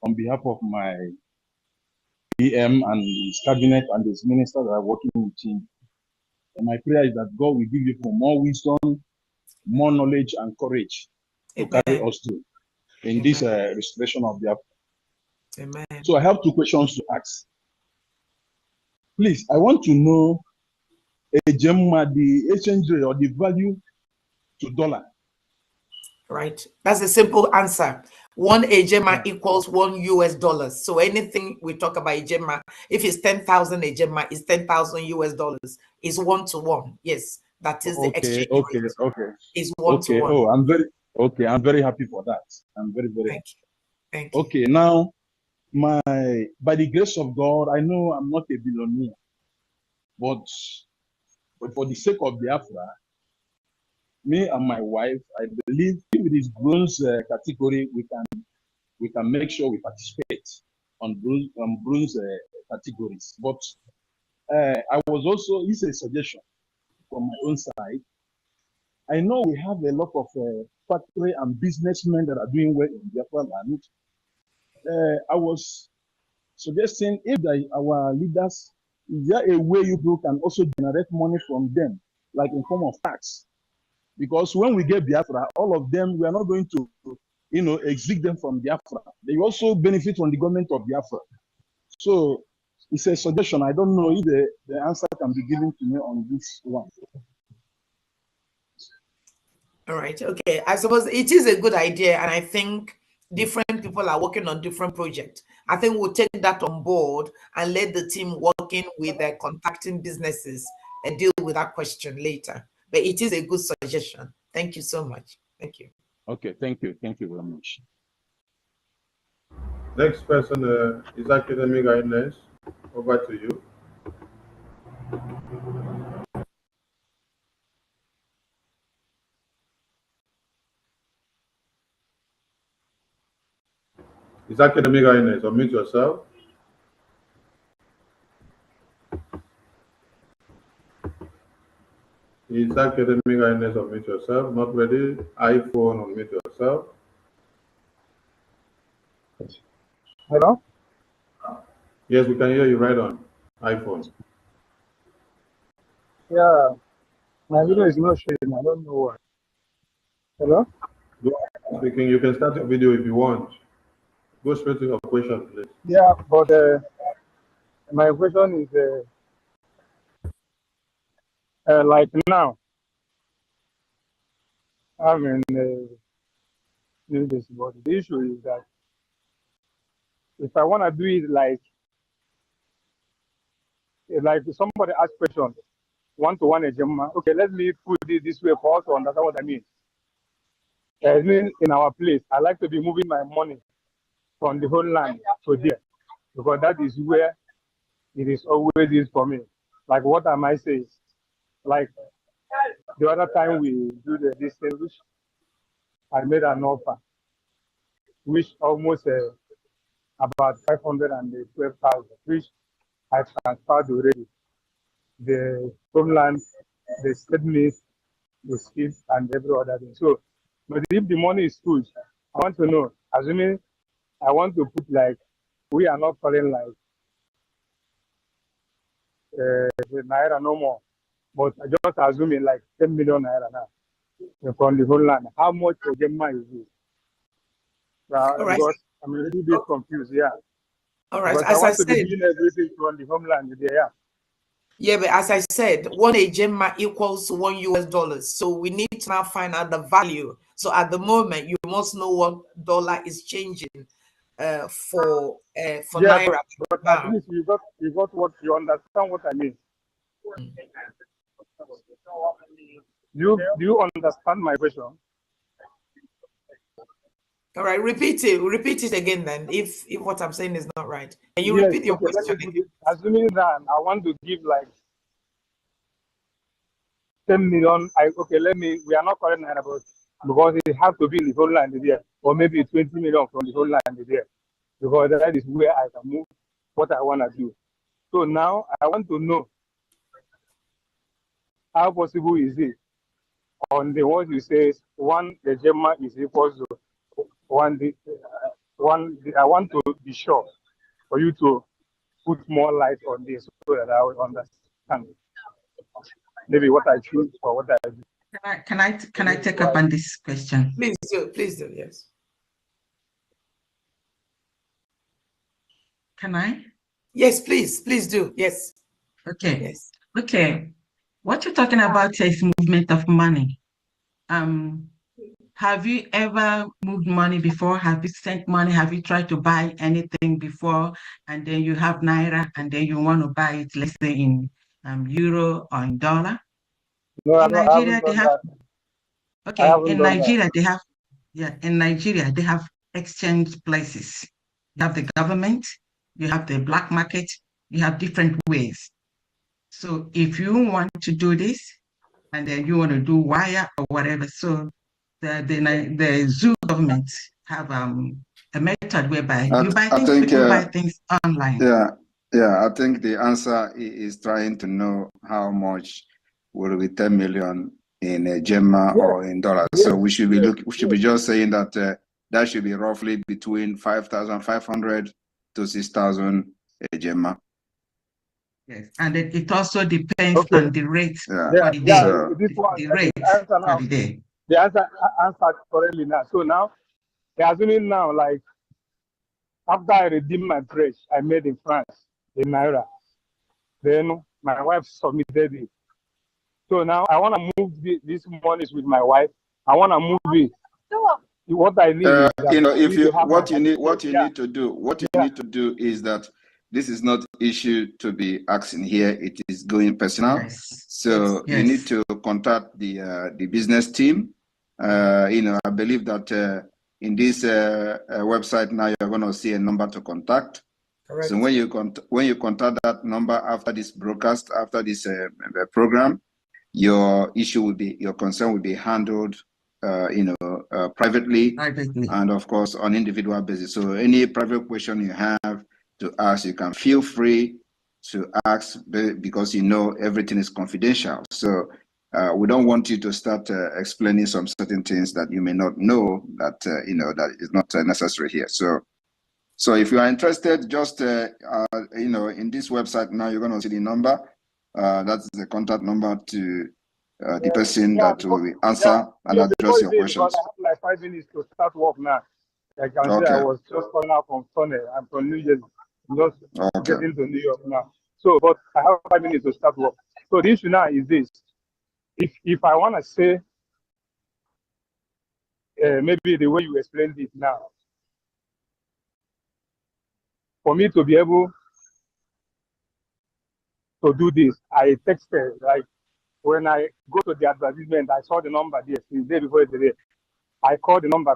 on behalf of my PM and his cabinet and his ministers that are working with him. And my prayer is that God will give you more wisdom, more knowledge, and courage to carry us through in this restoration of Biafra. Amen. So I have two questions to ask. Please, I want to know the exchange rate or the value to dollar. Right. That's a simple answer. One ejema equals $1 US. So anything we talk about ejema, if it's 10,000 ejema, it's 10,000 US dollars. It's 1 to 1. Yes. That is the Okay, exchange okay, rate. okay. Is one to Okay. one. Oh, I'm very happy for that. I'm very, very Thank happy. you. Thank you. Okay, now by the grace of God, I know I'm not a billionaire, but for the sake of Biafra, me and my wife, I believe if it is bronze category, we can make sure we participate on bronze categories. But I was also, it's a suggestion from my own side. I know we have a lot of factory and businessmen that are doing well in Biafra land. I was suggesting if our leaders, is there a way you people can also generate money from them, like in form of tax? Because when we get Biafra, all of them, we are not going to, exit them from Biafra. They also benefit from the government of Biafra. So it's a suggestion. I don't know if the answer can be given to me on this one. All right. Okay. I suppose it is a good idea, and I think different people are working on different projects. I think we'll take that on board and let the team working with contacting businesses and deal with that question later. But it is a good suggestion. Thank you so much. Thank you. Okay. Thank you. Thank you very much. Next person is Academic Ines. Over to you. Is Academic Ines? Unmute yourself. Is Academic Ines? Unmute yourself. Not ready. iPhone, unmute yourself. Hello? Yes, we can hear you right on iPhone. Yeah, my video is not showing. I don't know why. Hello? Go ahead, speaking. You can start your video if you want. Go straight to your question, please. Yeah, but my question is like now, I'm in new this, but the issue is that if I want to do it like somebody asked question, one-to-one agenda, okay, let me put it this way for us to understand what I mean. I mean, in our place, I like to be moving my money from the whole land to there, because that is where it is always is for me. Like what am I saying? Like the other time we do this thing, which I made an offer, which almost about 512,000, which I transferred already. The homeland, the statement, the skills, and every other thing. So, but if the money is good, I want to know, assuming I want to put like, we are not calling like the naira no more, but I just assuming like 10 million naira now from the whole land. How much for Gemma is it? All right. Because I'm a little bit confused, yeah. All right. Because I want to be doing everything from the homeland there, yeah. Yeah, but as I said, one Gemma equals $1 US. So we need to now find out the value. So at the moment, you must know what dollar is changing for yeah, naira. But at least you got what you understand what I mean. Do you understand my question? All right, repeat it again then. If what I'm saying is not right, can you repeat your question again? Assuming that I want to give like 10 million, we are not calling naira, but because it has to be in the whole land there, or maybe 20 million from the whole land there, because that is where I can move what I want to do. So now I want to know how possible is it on the what you say the Gemma is equal to one. I want to be sure for you to put more light on this so that I will understand maybe what I choose or what I do. Can I take up on this question? Please do, yes. Can I? Yes, please do. Yes. Okay. Yes. Okay. What you're talking about is movement of money. Have you ever moved money before? Have you sent money? Have you tried to buy anything before? And then you have naira, and then you want to buy it, let's say in euro or in dollar? No, In I Nigeria, haven't they done have, that. I okay, haven't in done that. Nigeria, they have, yeah, in Nigeria, they have exchange places. You have the government, you have the black market, you have different ways. So if you want to do this, and then you want to do wire or whatever, so the zoo government have a method whereby you buy I things, think, people buy things online. yeah, I think the answer is trying to know how much will be 10 million in a Gemma or in dollars. So we should be just saying that that should be roughly between 5,500 to 6,000 a Gemma. Yes, and it also depends on the rate Yeah. for the Yeah, day. this one, The the rate answer for now. the day. The answer answered correctly now. So now, they're assuming now, like, after I redeemed my fresh I made in France, in Naira, then my wife submitted it. So now I want to move this monies with my wife. I want to move it. What I need is that If you what you yeah. need to do is that this is not issue to be asking here. It is going personal. Yes. So you need to contact the business team. I believe that in this website now you're going to see a number to contact. Correct. So when you contact that number after this broadcast, after this program, your concern will be handled privately, and of course on individual basis. So any private question you have to ask, you can feel free to ask, because everything is confidential. So we don't want you to start explaining some certain things that you may not know, that that is not necessary here. So if you are interested, just in this website now, you're going to see the number. That's the contact number to the person that will answer and address your questions. I have like 5 minutes to start work now. I can say I was just coming out from Sunday. I'm from New Jersey. I'm just getting to New York now. So, but I have 5 minutes to start work. So the issue now is this: if I want to say maybe the way you explained it now, for me to be able to do this, I texted, like, when I go to the advertisement, I saw the number there the day before yesterday. I called the number,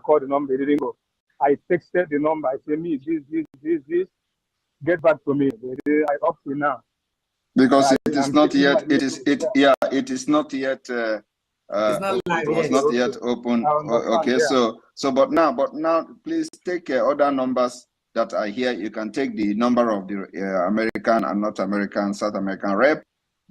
it didn't go. I texted the number, I said, me, this, get back to me. I up to now. Because it is not yet, it is not yet, it was not yet open. Okay, but now, please take other numbers that are here. You can take the number of the American and North American, South American rep,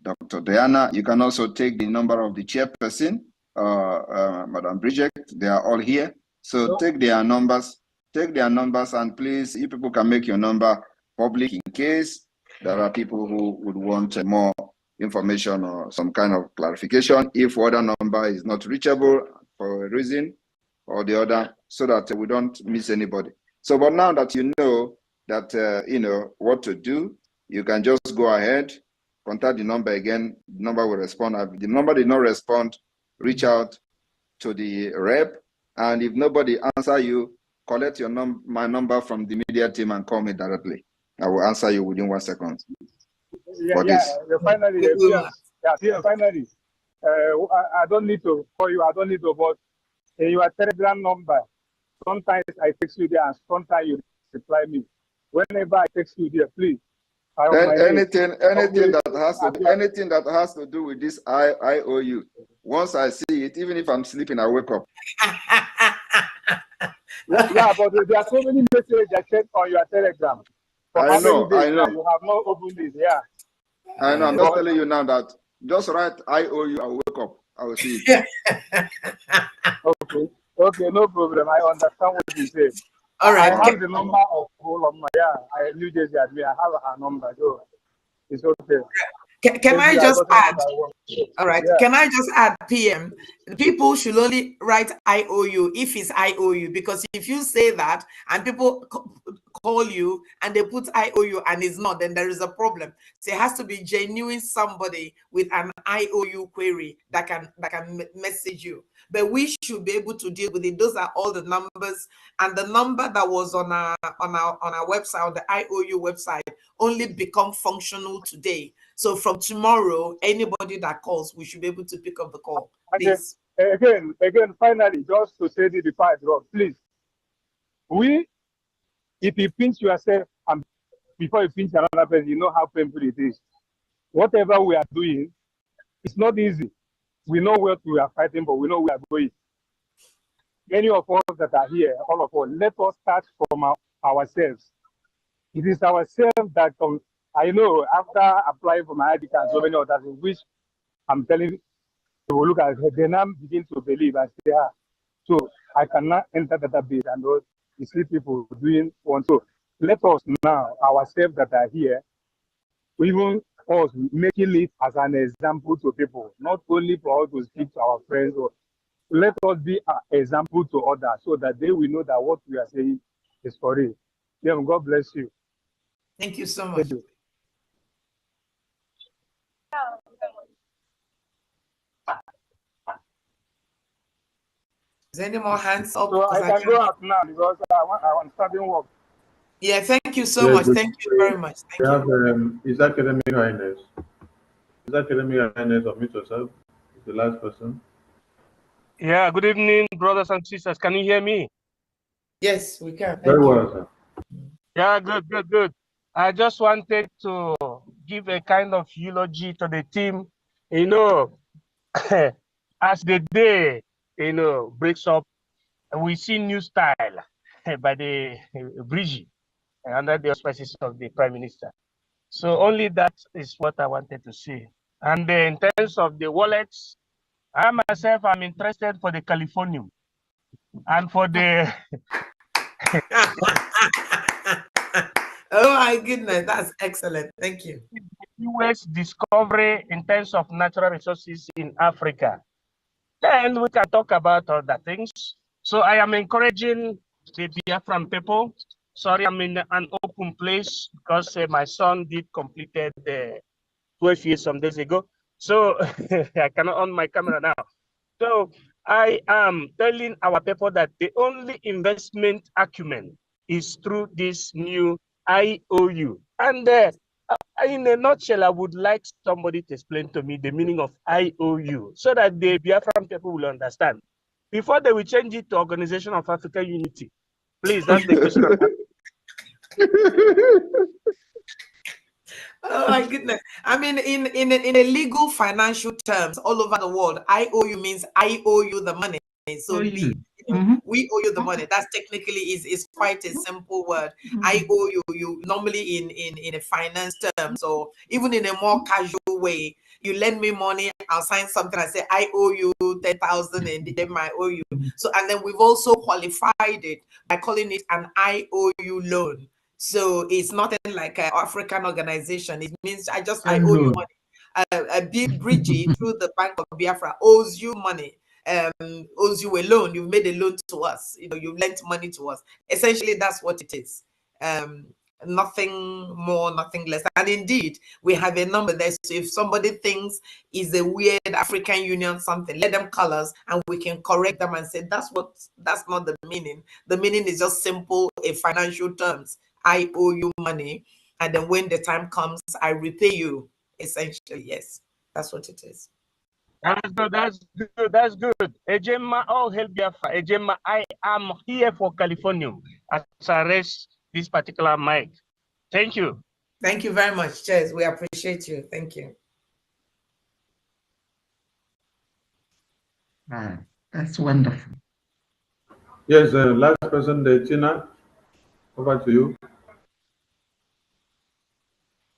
Dr. Diana. You can also take the number of the chairperson, Madam Bridget. They are all here. So take their numbers, and please, you people can make your number public in case there are people who would want more information or some kind of clarification if other number is not reachable for a reason or the other, so that we don't miss anybody. So, but now that you know that what to do, you can just go ahead, contact the number again. The number will respond. If the number did not respond, reach out to the rep, and if nobody answer you, collect my number from the media team and call me directly. I will answer you within 1 second. Finally, finally, I don't need to call you. I don't need to, but in your Telegram number, sometimes I text you there, and sometimes you reply me. Whenever I text you there, please. Anything that has to do with this IOU. Once I see it, even if I'm sleeping, I wake up. Yeah, but there are so many messages that sent on your Telegram. I know. You have not opened it. Yeah. I know. I'm just telling you now that just write IOU. I will wake up. I will see it. Okay, no problem. I understand what you say. All right. I have the number of Oloma. I New Jersey at me. I have her number. So it's okay. Can I just add? All right. Yeah. Can I just add, PM? People should only write IOU if it's IOU, because if you say that and people call you and they put IOU and it's not, then there is a problem. So it has to be genuine somebody with an IOU query that can message you. But we should be able to deal with it. Those are all the numbers, and the number that was on our website, on the IOU website, only become functional today. So from tomorrow, anybody that calls, we should be able to pick up the call. Please. Again, finally, just to say the part, please. If you pinch yourself and before you pinch another person, you know how painful it is. Whatever we are doing, it's not easy. We know what we are fighting for. We know we are going. Many of us that are here, all of us, let us start from ourselves. It is ourselves that I know after applying for my ID card, so many others, in which I'm telling you, they will look at it, they now begin to believe and say, so I cannot enter the database and you see people doing one. So let us now, ourselves that are here, even us making it as an example to people, not only for us to speak to our friends, or let us be an example to others so that they will know that what we are saying is for real. Yeah, God bless you. Thank you so much. You. Is there any more hands up? So I can go out now because I want starting work. Yeah, thank you so much. Thank you very much. Thank you. Have His Academic Highness. His Academic Highness, unmute yourself. The last person. Yeah, good evening, brothers and sisters. Can you hear me? Yes, we can. Very well, sir. Yeah, good. I just wanted to give a kind of eulogy to the team. You know, as the day, breaks up, we see new style by the Brigi under the auspices of the Prime Minister. So only that is what I wanted to say. And in terms of the wallets, I myself am interested for the Californium and for the oh my goodness, that's excellent. Thank you. US discovery in terms of natural resources in Africa. Then we can talk about other things. So I am encouraging the Biafran people. Sorry, I'm in an open place because my son did completed 12 years some days ago. So I cannot on my camera now. So I am telling our people that the only investment acumen is through this new IOU. And in a nutshell, I would like somebody to explain to me the meaning of IOU so that the Biafran people will understand. Before they will change it to Organization of African Unity. Please, that's the question I'm asking. Oh my goodness. I mean, in a legal financial terms all over the world, IOU means I owe you the money. So we owe you the money. That's technically is quite a simple word. I owe you. You normally in a finance terms, or even in a more casual way, you lend me money, I'll sign something, I say I owe you 10,000 and then I owe you. So and then we've also qualified it by calling it an IOU loan. So it's not like an African organization. It means I owe you money. A big Bridgie through the Bank of Biafra owes you money, owes you a loan. You've made a loan to us. You lent money to us. Essentially, that's what it is. Nothing more, nothing less. And indeed, we have a number there. So if somebody thinks is a weird African Union something, let them call us and we can correct them and say that's not the meaning. The meaning is just simple, a financial terms. I owe you money, and then when the time comes, I repay you. Essentially, yes, that's what it is. That's good. Ejema, all help Biafra. Ejema, I am here for California as I raise this particular mic. Thank you. Thank you very much. Cheers. We appreciate you. Thank you. That's wonderful. Yes, last person, Tina, over to you.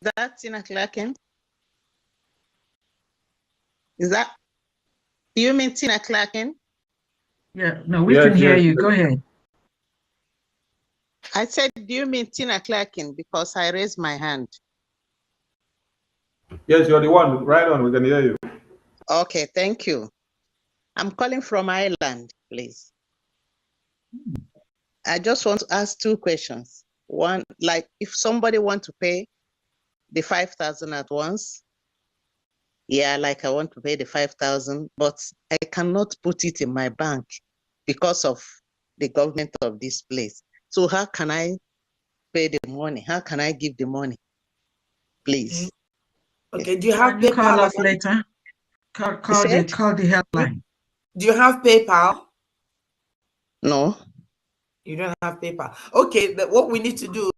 Is that Tina Clarkin? Do you mean Tina Clarkin? Yeah, no, we can hear you. Go ahead. I said, do you mean Tina Clarkin? Because I raised my hand. Yes, you're the one. Right on, we can hear you. Okay, thank you. I'm calling from Ireland, please. I just want to ask two questions. One, like if somebody wants to pay the 5,000 at once, yeah, like I want to pay the 5,000, but I cannot put it in my bank because of the government of this place. So how can I pay the money? How can I give the money? Please. Okay. Do you have Can you call PayPal? us later? Call said? the helpline. Do you have PayPal? No. You don't have PayPal. Okay. What we need to do,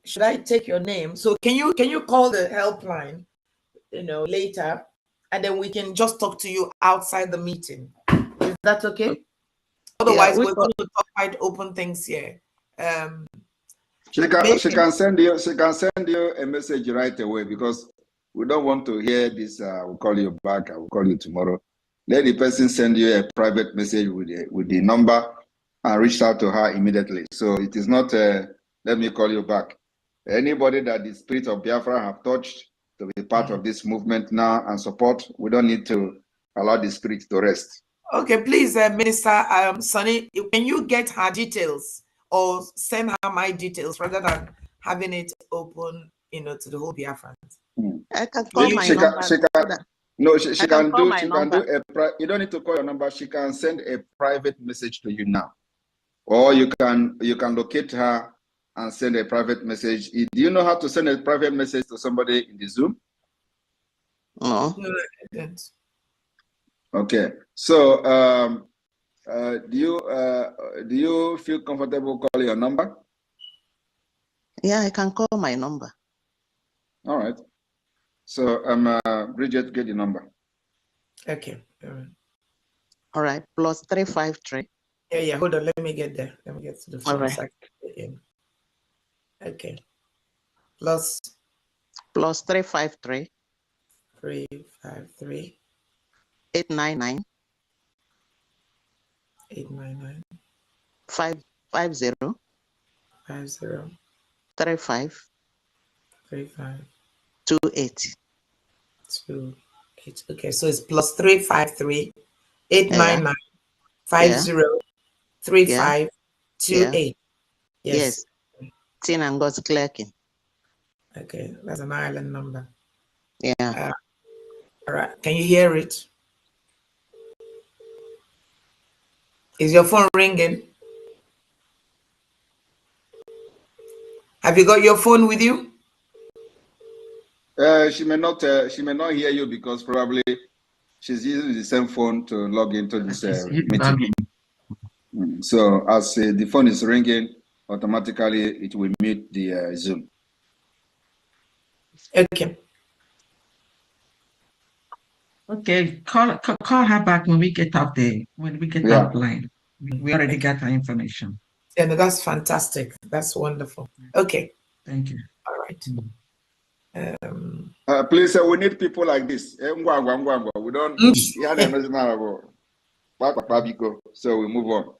should I take your name? So can you call the helpline, later, and then we can just talk to you outside the meeting. Is that okay? Otherwise, we're going to talk quite open things here. She can send you a message right away, because we don't want to hear this. We'll call you back. I will call you tomorrow. Let the person send you a private message with the number and reach out to her immediately. So it is not let me call you back. Anybody that the spirit of Biafra have touched to be part of this movement now and support, we don't need to allow the spirit to rest. Okay, please, Minister Sonny, can you get her details or send her my details rather than having it open, to the whole Biafrans? I can call my number. She can do you don't need to call your number. She can send a private message to you now. Or you can locate her and send a private message. Do you know how to send a private message to somebody in the Zoom? No. No, I didn't. Okay. So do you feel comfortable calling your number? Yeah, I can call my number. All right. So Bridget, get the number. Okay. All right. +353. Yeah. Hold on. Let me get there. Let me get to the phone. All right. Okay. +353. 353. 899. 899. 550. 50. 35. 35. 28. 28. Okay, so it's +353 899 50 35 28. Yes. Tin and God's clerking. Okay, that's an Ireland number. Yeah. All right. Can you hear it? Is your phone ringing? Have you got your phone with you? She may not hear you because probably she's using the same phone to log into this meeting. So as the phone is ringing, automatically it will mute the Zoom. Okay. Okay, call her back when we get up there, offline. We already got her information. Yeah, no, that's fantastic. That's wonderful. Okay. Thank you. All right. Please, we need people like this. We don't. So we move on.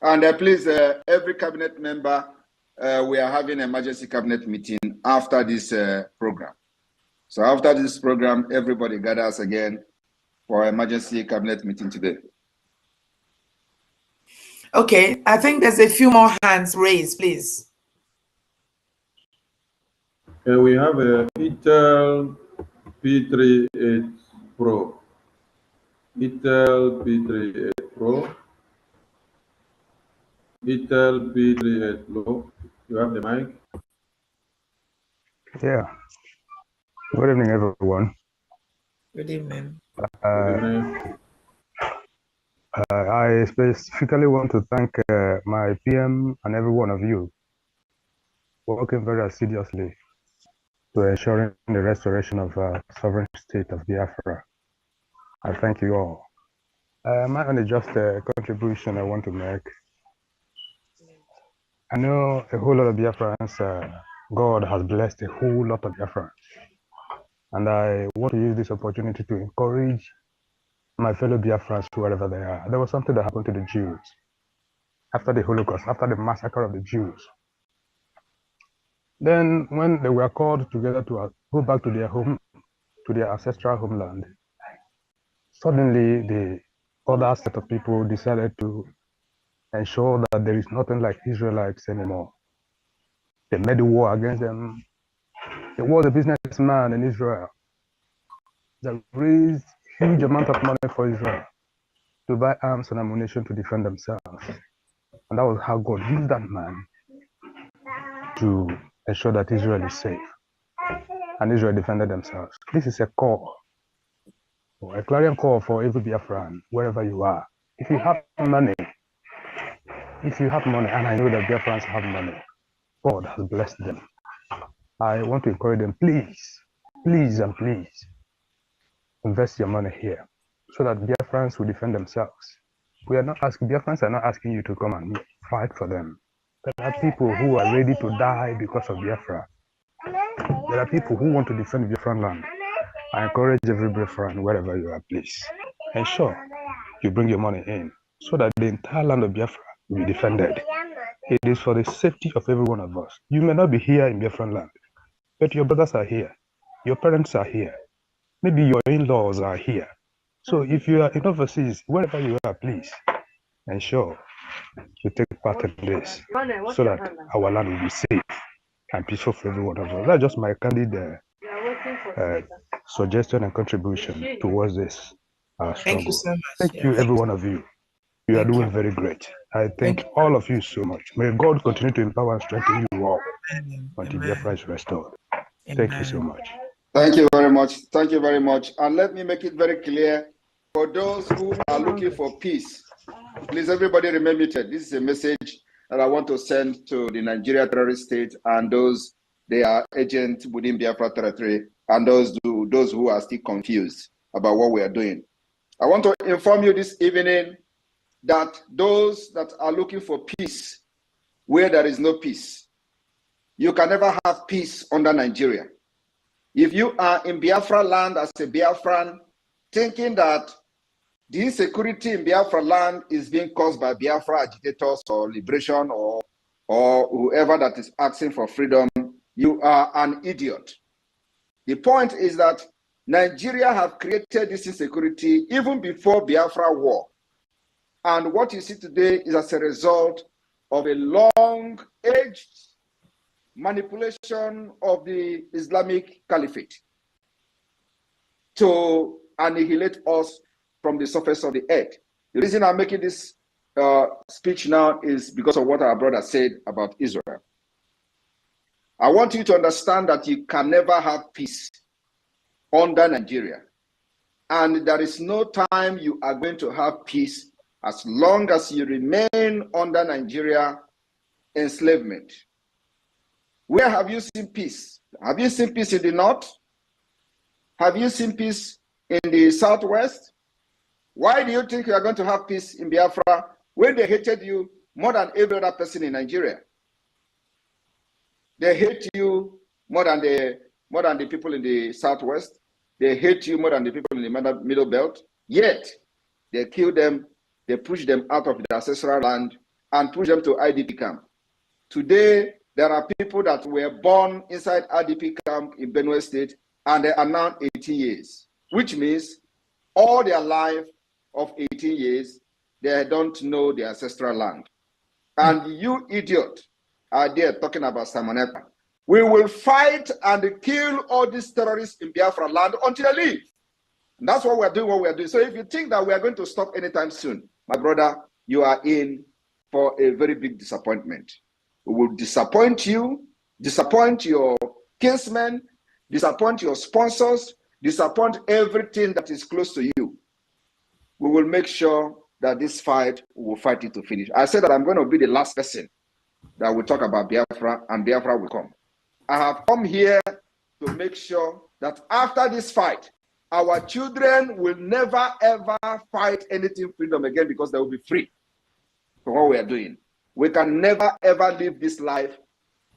And please, every cabinet member, we are having an emergency cabinet meeting after this program. So after this program, everybody gathers again for emergency cabinet meeting today. Okay, I think there's a few more hands raised, please. We have a Intel P38 Pro. Intel P38 Pro. Intel P38 Pro. You have the mic? Yeah. Good evening, everyone. Good evening. Good evening. I specifically want to thank my PM and every one of you working very assiduously to ensuring the restoration of sovereign state of Biafra. I thank you all. My only just contribution I want to make. I know a whole lot of Biafrans, God has blessed a whole lot of Biafrans. And I want to use this opportunity to encourage my fellow Biafrans, wherever they are. There was something that happened to the Jews after the Holocaust, after the massacre of the Jews. Then when they were called together to go back to their home, to their ancestral homeland, suddenly the other set of people decided to ensure that there is nothing like Israelites anymore. They made a war against them. There was a businessman in Israel that raised huge amount of money for Israel to buy arms and ammunition to defend themselves. And that was how God used that man to ensure that Israel is safe and Israel defended themselves. This is a call, or a clarion call for every Biafran, wherever you are. If you have money, and I know that Biafrans have money, God has blessed them. I want to encourage them, please, please and please, invest your money here so that Biafrans will defend themselves. Biafrans are not asking you to come and fight for them. There are people who are ready to die because of Biafra. There are people who want to defend Biafran land. I encourage every Biafran, wherever you are, please, ensure you bring your money in so that the entire land of Biafra will be defended. It is for the safety of every one of us. You may not be here in Biafran land, but your brothers are here. Your parents are here. Maybe your in-laws are here. So if you are in overseas, wherever you are, please ensure you take part in this so that our land will be safe and peaceful for every one of us. That's just my candid suggestion and contribution towards this Thank you struggle. so much. Thank Yeah, you, thank every you. one of you. You are doing very great. I thank all of you so much. May God continue to empower and strengthen you all until Biafra is restored. Thank you so much. Thank you very much. Thank you very much. And let me make it very clear for those who are looking for peace, please, everybody remain muted. This is a message that I want to send to the Nigeria terrorist state and those they are agents within Biafra territory and those who are still confused about what we are doing. I want to inform you this evening that those that are looking for peace where there is no peace, you can never have peace under Nigeria. If you are in Biafra land as a Biafran, thinking that the insecurity in Biafra land is being caused by Biafra agitators or liberation or whoever that is asking for freedom, you are an idiot. The point is that Nigeria have created this insecurity even before Biafra war. And what you see today is as a result of a long-aged manipulation of the Islamic Caliphate to annihilate us from the surface of the earth. The reason I'm making this speech now is because of what our brother said about Israel. I want you to understand that you can never have peace under Nigeria. And there is no time you are going to have peace as long as you remain under Nigeria enslavement. Where have you seen peace? Have you seen peace in the north? Have you seen peace in the southwest? Why do you think you are going to have peace in Biafra when they hated you more than every other person in Nigeria? They hate you more than the people in the southwest. They hate you more than the people in the middle belt. Yet they kill them, they push them out of the ancestral land and push them to IDP camp. Today, there are people that were born inside IDP camp in Benue State and they are now 18 years, which means all their life of 18 years, they don't know the ancestral land. And you idiot are there talking about Simonetta. We will fight and kill all these terrorists in Biafra land until they leave. And that's what we're doing, So if you think that we are going to stop anytime soon, my brother, you are in for a very big disappointment. We will disappoint you, disappoint your kinsmen, disappoint your sponsors, disappoint everything that is close to you. We will make sure that this fight, we will fight it to finish. I said that I'm going to be the last person that will talk about Biafra, and Biafra will come. I have come here to make sure that after this fight, our children will never ever fight anything freedom again because they will be free for what we are doing. We can never ever live this life.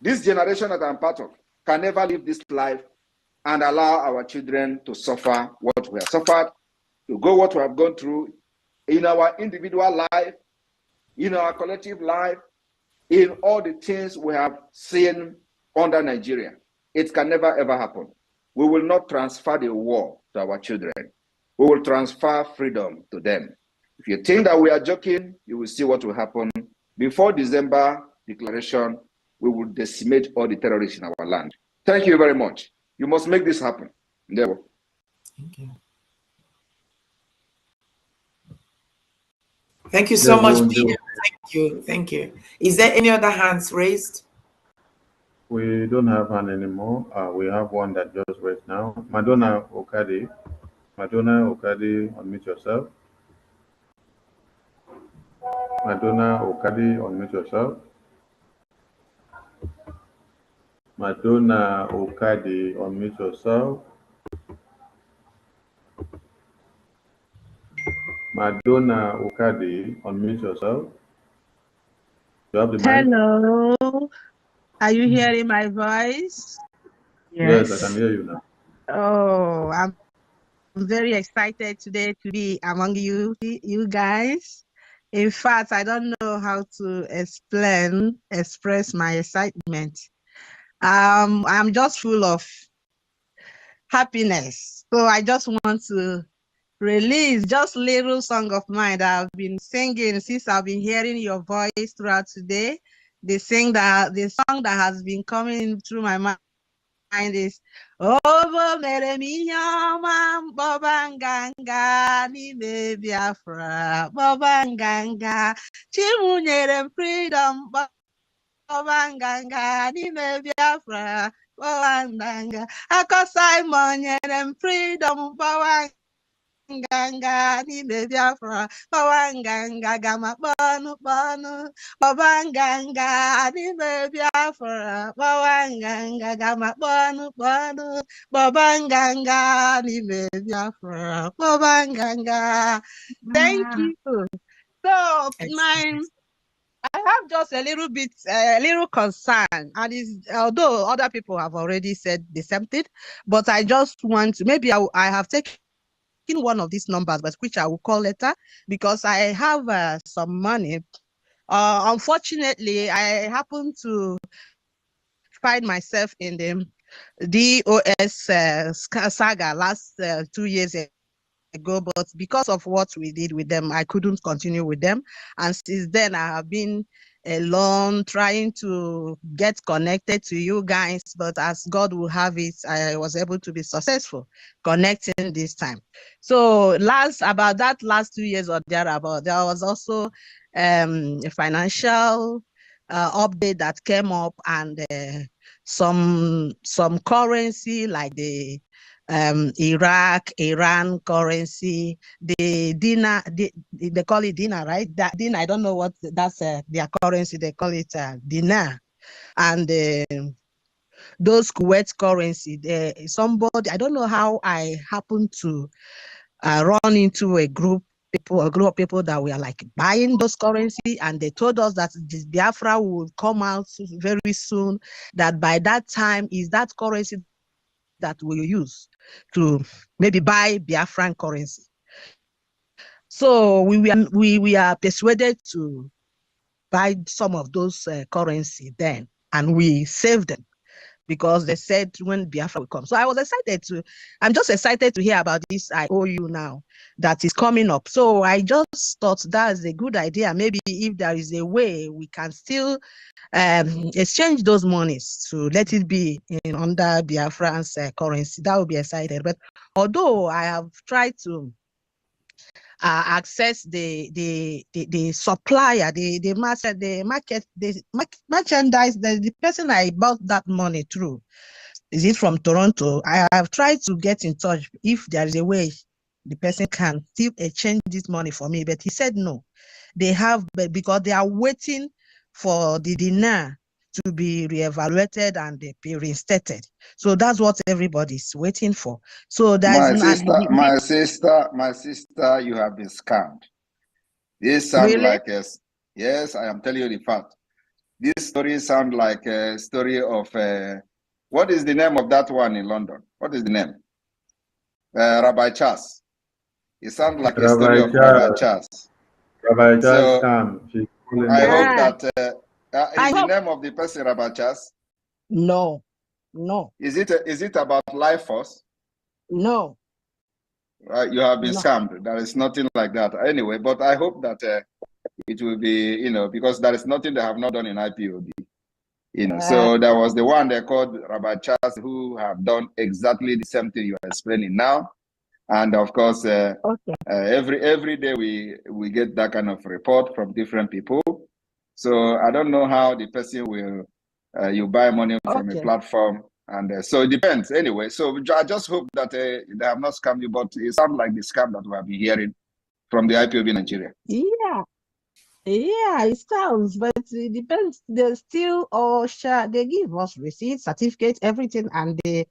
This generation that I'm part of can never live this life and allow our children to suffer what we have suffered, to go what we have gone through in our individual life, in our collective life, in all the things we have seen under Nigeria. It can never ever happen. We will not transfer the war to our children. We will transfer freedom to them. If you think that we are joking, you will see what will happen. Before December declaration, we will decimate all the terrorists in our land. Thank you very much. You must make this happen. Endeavor. Thank you. Thank you so much, PM. Thank you. Thank you. Is there any other hands raised? We don't have one anymore. We have one that just went now. Madonna Okadi. Madonna Okadi, unmute yourself. Madonna Okadi, unmute yourself. Madonna Okadi, unmute yourself. Madonna Okadi, unmute yourself. You have the mic. Hello. Are you hearing my voice? Yes, I can hear you now. Oh, I'm very excited today to be among you guys. In fact, I don't know how to express my excitement. I'm just full of happiness. So I just want to release just little song of mine that I've been singing since I've been hearing your voice throughout today. The song that has been coming through my mind is Ovo mere minyoma bobanganga n'ime Biafra bobanganga chimunyere freedom bobanganga n'ime Biafra bobanganga Aka Simon nyere freedom bobanganga n'ime Biafra bobanganga gama kpọnụ bobanganga n'ime Biafra bobanganga gama kpọnụ bobanganga n'ime Biafra bobanganga. Thank you. So I have just a little concern, and although other people have already said the same thing, but I just want to, maybe I have taken one of these numbers, but which I will call later, because I have some money. Unfortunately, I happen to find myself in the DOS saga last 2 years ago, but because of what we did with them, I couldn't continue with them. And since then, I have been alone trying to get connected to you guys, but as God will have it, I was able to be successful connecting this time. So about that last 2 years or thereabout, there was also a financial update that came up, and some currency like the Iran currency, the dinar, they call it dinar, right? That dinar, I don't know what that's their currency. They call it dinar, and those Kuwait currency. Somebody, I don't know how I happened to run into a group of people that were like buying those currency, and they told us that this Biafra would come out very soon. That by that time is that currency that we use to maybe buy Biafran currency. So we are persuaded to buy some of those currency then, and we saved them because they said when Biafra will come. So I was I'm just excited to hear about this IOU now that is coming up. So I just thought that's a good idea. Maybe if there is a way we can still exchange those monies to let it be in under Biafran's currency, that would be excited. But although I have tried to access the supplier, the merchandise, the person I bought that money through, is it from Toronto? I have tried to get in touch if there is a way the person can still exchange this money for me, but he said no. They have, because they are waiting for the dinar to be reevaluated and be reinstated. So that's what everybody's waiting for. So there's my sister, you have been scammed. This sounds really? like yes, I am telling you the fact. This story sounds like a story of what is the name of that one in London? What is the name? Rabbi Charles. It sounds like a story of Rabbi Charles. Rabbi Charles So scam. I hope that is the name of the person Rabbi Charles? No. Is it about life force? No. You have been scammed. There is nothing like that. Anyway, but I hope that it will be, because there is nothing they have not done in IPOB. So there was the one they called Rabbi Charles who have done exactly the same thing you are explaining now. And of course, every day we get that kind of report from different people. So I don't know how the person will you buy money from a Okay. platform, and so it depends. Anyway, so I just hope that they have not scammed you, but it sounds like the scam that we have been hearing from the IPOB Nigeria. Yeah. Yeah, it sounds, but it depends. They still or share, they give us receipts, certificates, everything, and the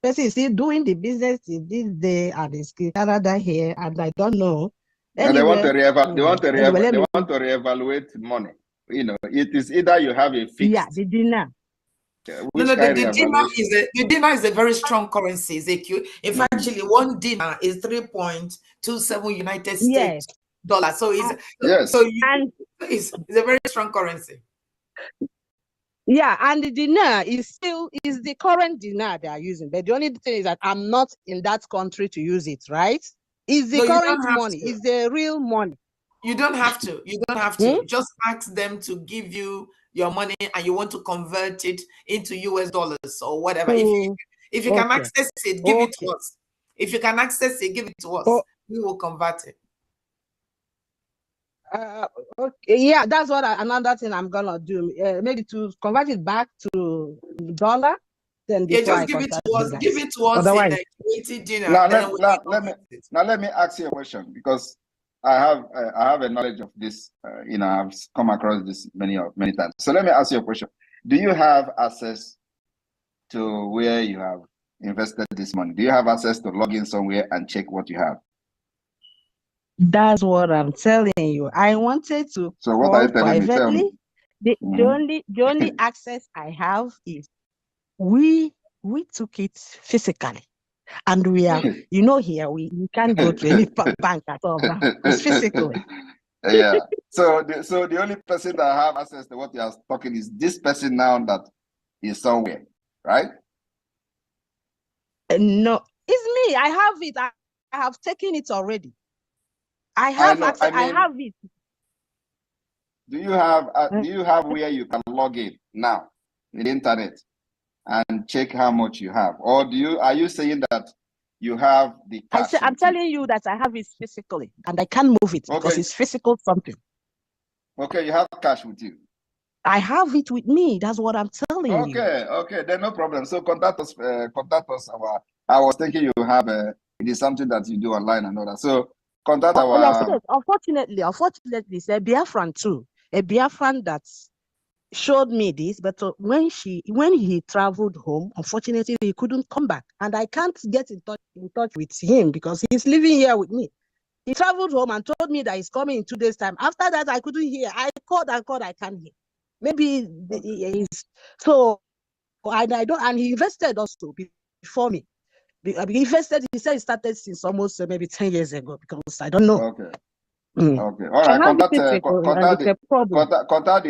person is still doing the business in this day and it's Canada here, and I don't know. And they want to Anyway, reevaluate money. You know, it is either you have a fixed. the dinner. Which the kind dinar reevaluation? the dinar is a very strong currency, Ezekiel. In fact, actually, one dinar is 3.27 United States dollars. So it's it's a very strong currency. Yeah, and the dinar is the current dinar they are using. But the only thing is that I'm not in that country to use it, right? It's the current money, it's the real money. You don't have to. You don't have to. Just ask them to give you your money and you want to convert it into US dollars or whatever. If you can access it, give it to us. If you can access it, give it to us. We will convert it. Okay, yeah, that's what another thing I'm gonna do. Maybe to convert it back to dollar. Then before just give it to us. Give it to us Otherwise, in the dinar. Now let me ask you a question, because I have a knowledge of this. I've come across this many times. So let me ask you a question. Do you have access to where you have invested this money? Do you have access to log in somewhere and check what you have? That's what I'm telling you. I wanted to call privately. The only access I have is we took it physically. And we are, here we can't go to any bank at all. It's physically. Yeah. So the only person that have access to what you are talking is this person now that is somewhere, right? No, it's me. I have it. I have taken it already. I have access. I have it. Do you have where you can log in now in the internet and check how much you have, or are you saying that you have the cash? I'm telling you that I have it physically and I can't move it because it's physical something. Okay, you have cash with you. I have it with me. That's what I'm telling you. Okay, then no problem. So contact us. I was thinking you have it is something that you do online and all that. So contact our. Yes. Unfortunately, it's a Biafran too. A Biafran that showed me this, but when he traveled home, unfortunately he couldn't come back, and I can't get in touch with him because he's living here with me. He traveled home and told me that he's coming in 2 days' time. After that, I couldn't hear. I called, I can't hear. Maybe he's so. I don't, and he invested also before me. He invested. He said he started since almost maybe 10 years ago, because I don't know. Okay. Okay. All right. Contact the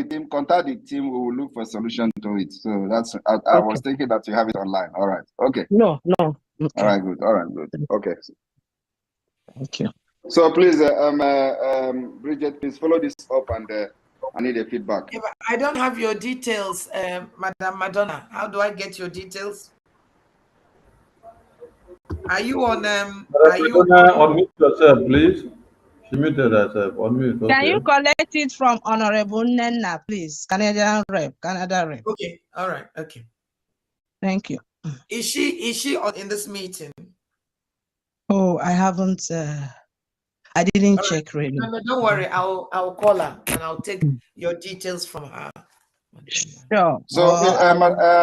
team. Contact the team. We will look for a solution to it. So that's. I was thinking that you have it online. All right. Okay. No. Okay. All right. Good. Okay. Thank you. So please, Bridget, please follow this up, and I need a feedback. Yeah, but I don't have your details, Madam Madonna. How do I get your details? Are you on? Unmute yourself, please. She muted herself. Unmute. Can you collect it from Honorable Nenna, please? Canada rep. Okay. All right. Okay. Thank you. Is she in this meeting? Oh, I haven't. I didn't check really. No, don't worry. I'll call her and I'll take your details from her. Sure. So,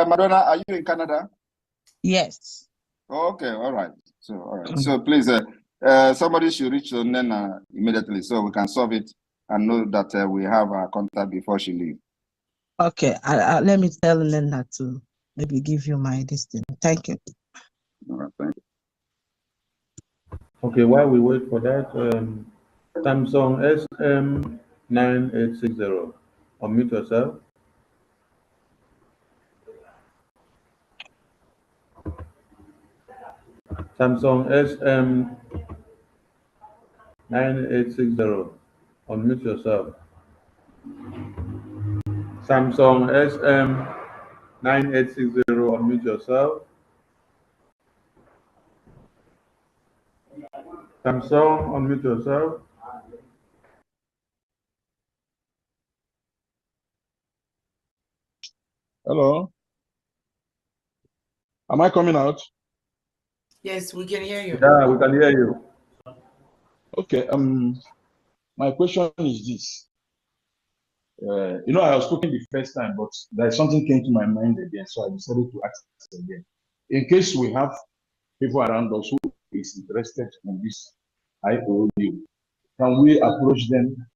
Madonna, are you in Canada? Yes. Okay. All right. So please, somebody should reach to Nena immediately so we can solve it and know that we have our contact before she leaves. Okay. Let me tell Nena to maybe give you my distance. Thank you. All right. Thank you. Okay. While we wait for that, Samsung SM9860. Unmute yourself. Samsung SM9860. Unmute yourself. Samsung SM9860. Unmute yourself. Samsung, unmute yourself. Hello. Am I coming out? Yes, we can hear you. Yeah, we can hear you. Okay. My question is this. I was speaking the first time, but there's something came to my mind again, so I decided to ask again. In case we have people around us who is interested in this IOU, can we approach them?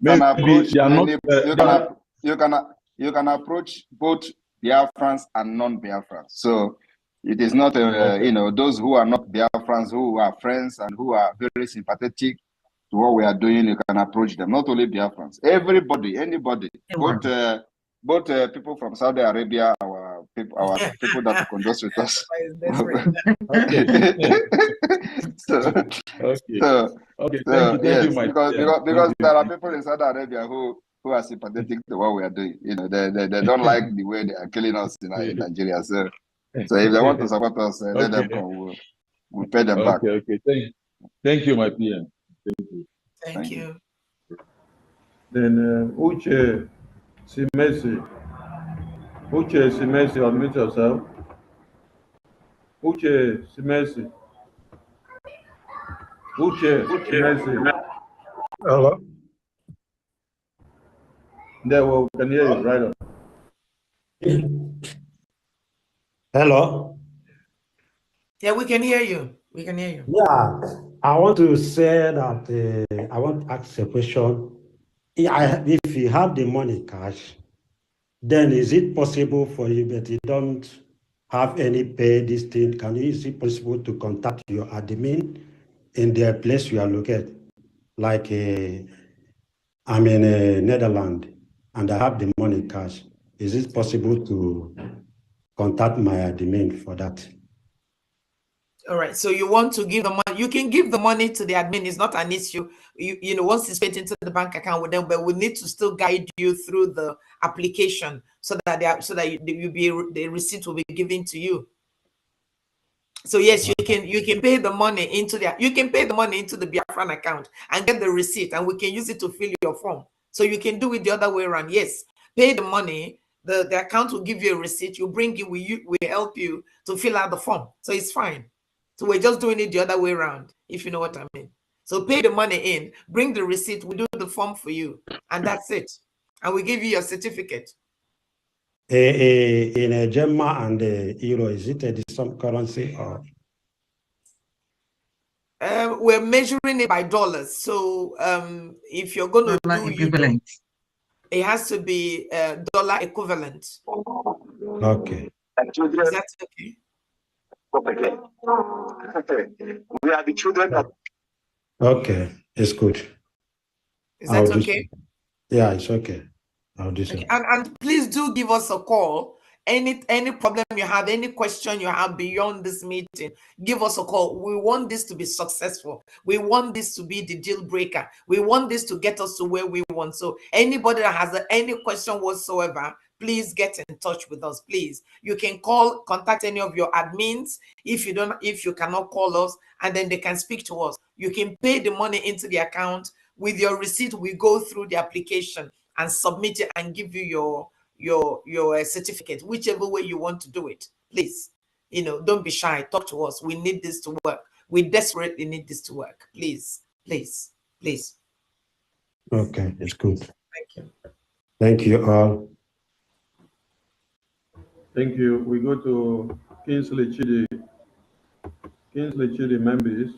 Can Maybe approach they are not. you can approach both Biafrans and non-Biafrans. So it is not Okay. those who are not Biafrans, who are friends and who are very sympathetic to what we are doing. You can approach them. Not only Biafrans, everybody, anybody, both people from Saudi Arabia, our people that will converse with us. Okay. Thank Yes, you, my because there are people in Saudi Arabia who are sympathetic to what we are doing. They don't like the way they are killing us in Nigeria. So if they want to support us, let them come. We'll pay them back. Okay. Thank you, my PM. Thank you. Thank you. Then Uche Simesi. Uche Simesi, unmute yourself. Uche Simesi. Uche Simesi. Hello. There, we can hear you right on. Hello. Yeah, we can hear you. We can hear you. Yeah, I want to say that I want to ask a question. If you have the money cash, then is it possible for you, but you don't have any pay this thing? Is it possible to contact your admin in the place you are located? Like I'm in Netherlands and I have the money cash. Is it possible to contact my admin for that? All right. So you want to give the money? You can give the money to the admin. It's not an issue. Once it's paid into the bank account with them, but we need to still guide you through the application so that the receipt will be given to you. So yes, you can pay the money into the Biafran account and get the receipt, and we can use it to fill your form. So you can do it the other way around. Yes, pay the money. The account will give you a receipt. You bring it. We help you to fill out the form. So it's fine. So we're just doing it the other way around, if you know what I mean. So pay the money in, bring the receipt, we do the form for you, and that's it. And we give you your certificate. In a Gemma and a euro, is it some currency or? We're measuring it by dollars. So if you're going to do equivalent, it has to be dollar equivalent. Okay. Is that okay? Okay. We are the children of. Okay, it's good. Is that okay? Yeah, it's okay. I'll do so. Okay. And please do give us a call. Any problem you have, any question you have beyond this meeting, give us a call. We want this to be successful. We want this to be the deal breaker. We want this to get us to where we want. So anybody that has any question whatsoever, please get in touch with us. Please, you can contact any of your admins if you cannot call us, and then they can speak to us. You can pay the money into the account. With your receipt, we go through the application and submit it and give you your certificate, whichever way you want to do it. Please, don't be shy. Talk to us. We need this to work. We desperately need this to work. Please. Okay, it's good. Thank you. Thank you all. Thank you. We go to Kingsley Chidi. Kingsley Chidi members.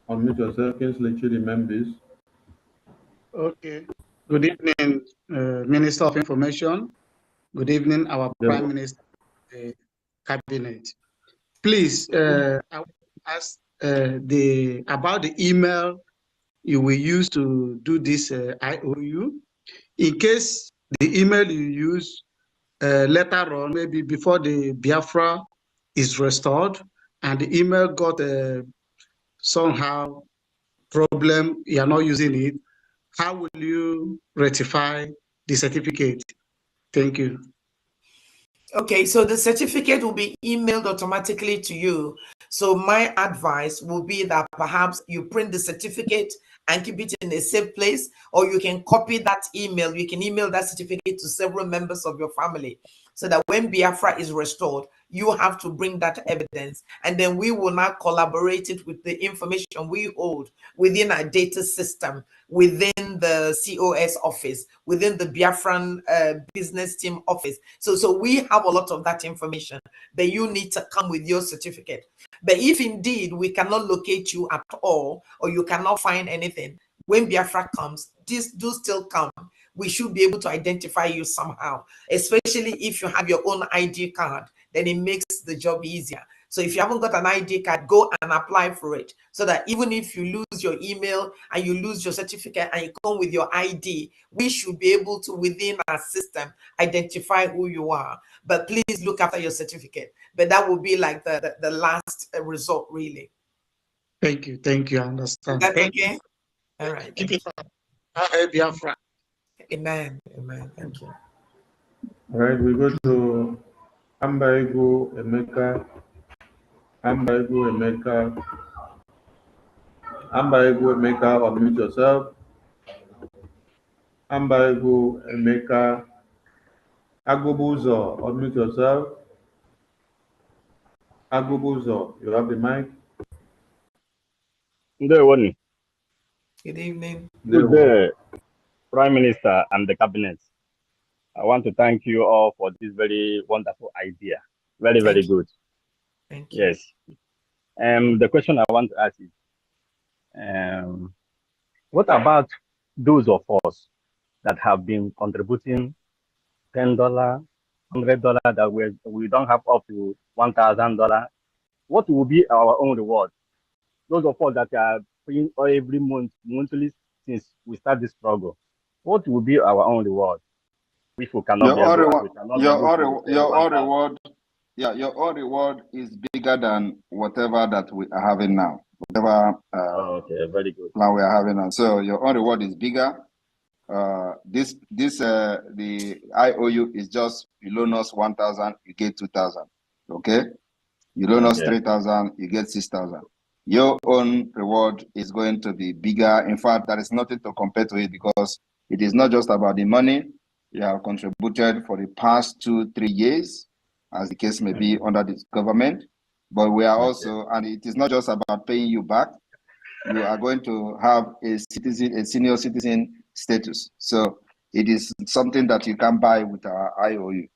Unmute yourself, Kingsley Chidi members. Okay. Good evening, Minister of Information. Good evening, our Prime Minister, Cabinet. Please, I want to ask about the email you will use to do this IOU. In case the email you use later on, maybe before the Biafra is restored, and the email got somehow problem, you are not using it, how will you rectify the certificate? Thank you. Okay, so the certificate will be emailed automatically to you. So my advice will be that perhaps you print the certificate and keep it in a safe place, or you can copy that email. You can email that certificate to several members of your family, so that when Biafra is restored, you have to bring that evidence, and then we will now collaborate it with the information we hold within our data system, within the COS office, within the Biafran business team office. So we have a lot of that information. Then you need to come with your certificate. But if indeed we cannot locate you at all, or you cannot find anything, when Biafra comes, this do still come. We should be able to identify you somehow, especially if you have your own ID card, then it makes the job easier. So if you haven't got an ID card, go and apply for it, so that even if you lose your email and you lose your certificate and you come with your ID, we should be able to, within our system, identify who you are. But please look after your certificate. But that will be like the last result, really. Thank you. Thank you. I understand. That's Thank okay? you. All right. Keep it up. Biafra. Amen. Amen. Thank you. All right, we go to Ambaigo Emeka. Ambaigo Emeka. Ambaigo Emeka, unmute yourself. Ambaigo Emeka. Agobuzo, unmute yourself. Agobuzo, you have the mic. Good Good evening. day, Prime Minister and the Cabinet. I want to thank you all for this very wonderful idea. Very, very good. Thank you. Yes. The question I want to ask is, what about those of us that have been contributing $10, $100 that we don't have up to $1,000? What will be our own reward? Those of us that are paying every monthly since we start this struggle, what will be our own reward if we cannot be able your own reward is bigger than whatever that we are having now. Whatever okay, very good. plan we are having now. So your own reward is bigger. The IOU is just, you loan us 1,000, you get 2,000. Okay? You loan us 3,000, you get 6,000. Your own reward is going to be bigger. In fact, there is nothing to compare to it, because it is not just about the money you have contributed for the past 2-3 years, as the case may be under this government, but we are also, and it is not just about paying you back. You are going to have a senior citizen status. So it is something that you can buy with our IOU.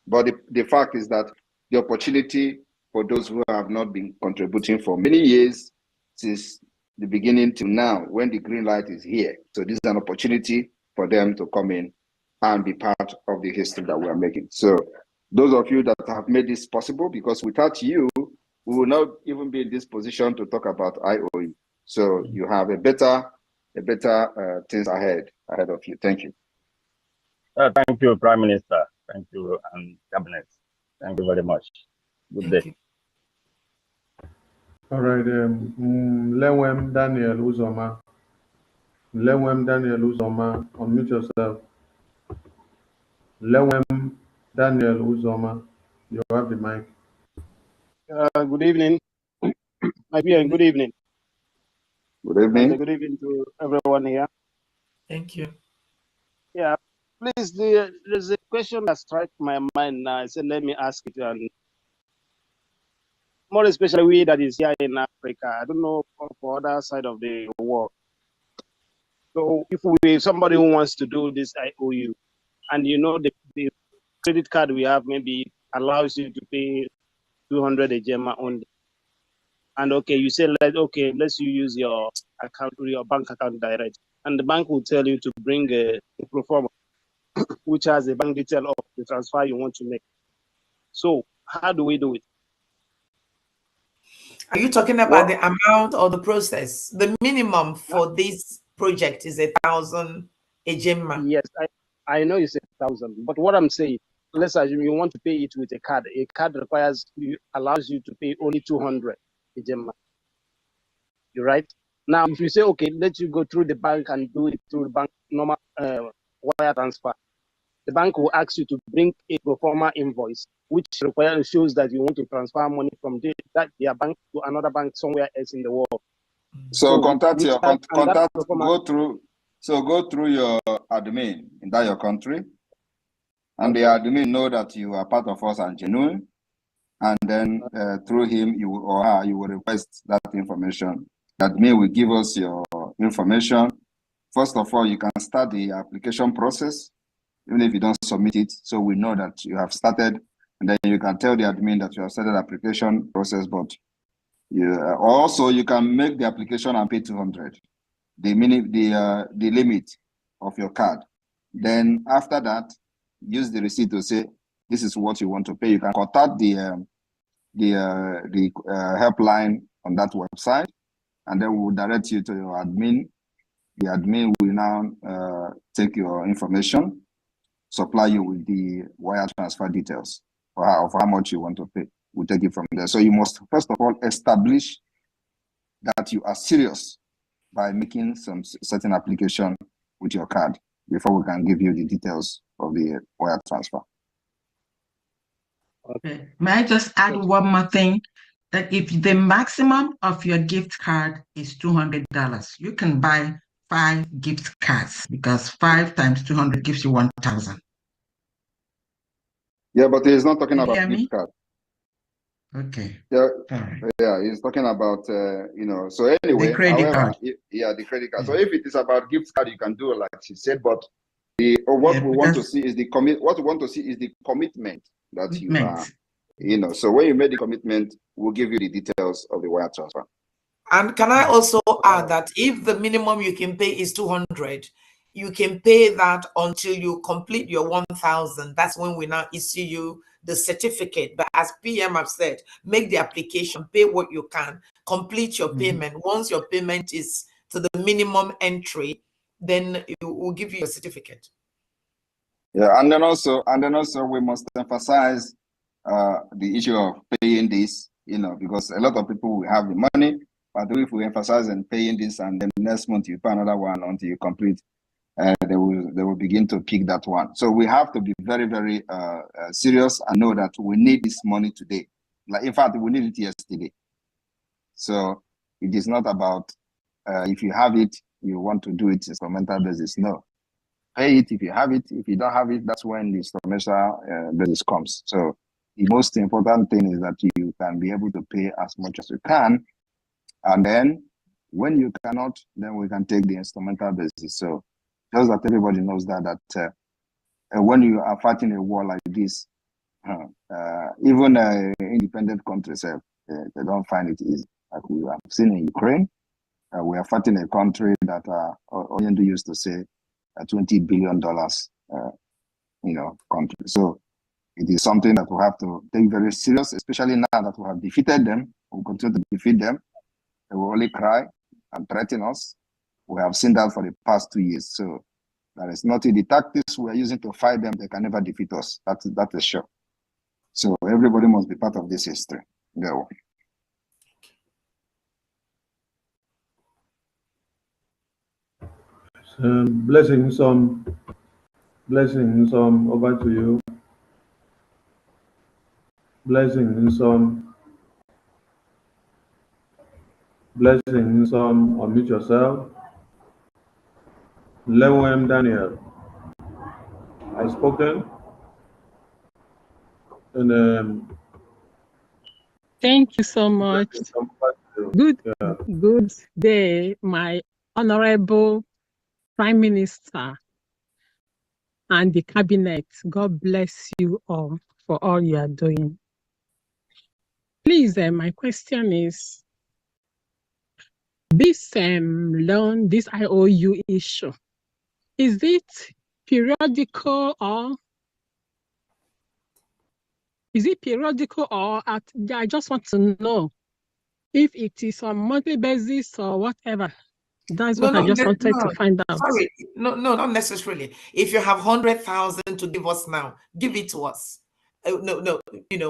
But the fact is that the opportunity for those who have not been contributing for many years, since the beginning to now, when the green light is here. So this is an opportunity for them to come in and be part of the history that we are making. So those of you that have made this possible, because without you, we will not even be in this position to talk about IOU. So you have a better things ahead of you. Thank you. Thank you, Prime Minister. Thank you, and Cabinet. Thank you very much. Good day. All right, Lewem Daniel Uzoma. Lewem Daniel Uzoma, unmute yourself. Lewem Daniel Uzoma, you have the mic. Good evening. Good evening. Good evening. And good evening to everyone here. Thank you. Yeah, please, there's a question that struck my mind now. I said, let me ask it. And more especially we that is here in Africa. I don't know for other side of the world. So if somebody who wants to do this IOU, and you know the credit card we have maybe allows you to pay 200 a gemma only. And okay, you say, let's you use your account, your bank account direct. And the bank will tell you to bring a pro forma, which has a bank detail of the transfer you want to make. So how do we do it? Are you talking about the amount or the process? The minimum for this project is 1,000 a gemma. Yes, I know you said 1,000, but what I'm saying, let's assume you want to pay it with a card. A card allows you to pay only 200 a gemma. You're right. Now, if you say, okay, let you go through the bank and do it through the bank normal wire transfer, the bank will ask you to bring a pro forma invoice, which shows that you want to transfer money from their bank to another bank somewhere else in the world. So contact with your that- and that contact. pro forma- Go through your admin in that your country, and the admin know that you are part of us and genuine, and then through him you or her you will request that information. That admin will give us your information. First of all, you can start the application process, even if you don't submit it, so we know that you have started, and then you can tell the admin that you have started the application process. But also you can make the application and pay 200, the limit of your card. Then after that, use the receipt to say this is what you want to pay. You can contact the helpline on that website, and then we will direct you to your admin. The admin will now take your information, supply you with the wire transfer details of how much you want to pay. We'll take it from there. So you must first of all establish that you are serious by making some certain application with your card before we can give you the details of the wire transfer. Okay. May I just add one more thing? That if the maximum of your gift card is $200, you can buy 5 gift cards, because 5 times 200 gives you 1,000. Yeah, but he's not talking You about hear me? gift card. Okay. Yeah, Alright. yeah, he's talking about So anyway, credit however, card. the credit card. So if it is about gift card, you can do it like she said. But what we want to see is the commitment that you are. So when you make the commitment, we'll give you the details of the wire transfer. And can I also add that if the minimum you can pay is 200, you can pay that until you complete your 1,000. That's when we now issue you the certificate. But as PM have said, make the application, pay what you can, complete your payment. Once your payment is to the minimum entry, then it will give you a certificate. Yeah, and then also we must emphasize the issue of paying this, because a lot of people will have the money, but if we emphasize on paying this and then next month you pay another one until you complete, they will begin to pick that one. So we have to be very, very serious and know that we need this money today. Like, in fact, we need it yesterday. So it is not about if you have it, you want to do it instrumental basis. No. Pay it if you have it. If you don't have it, that's when the instrumental basis comes. So the most important thing is that you can be able to pay as much as you can. And then when you cannot, then we can take the instrumental basis. So just that everybody knows that when you are fighting a war like this, even independent countries, they don't find it easy. Like we have seen in Ukraine, we are fighting a country that Oyendu used to say $20 billion, country. So it is something that we have to take very serious, especially now that we have defeated them. We continue to defeat them. They will only cry and threaten us. We have seen that for the past 2 years. So that is not the tactics we are using to fight them. They can never defeat us. That is sure. So everybody must be part of this history. Go. Blessings on over to you. Blessings on unmute yourself. Lewem Daniel, I spoken. And thank you so much. Good day, my honorable Prime Minister and the cabinet. God bless you all for all you are doing. Please, my question is, this loan, this IOU issue, is it periodical or I just want to know if it is on monthly basis or whatever. That's what I just wanted to find out. Sorry, no, not necessarily. If you have 100,000 to give us now, give it to us. No,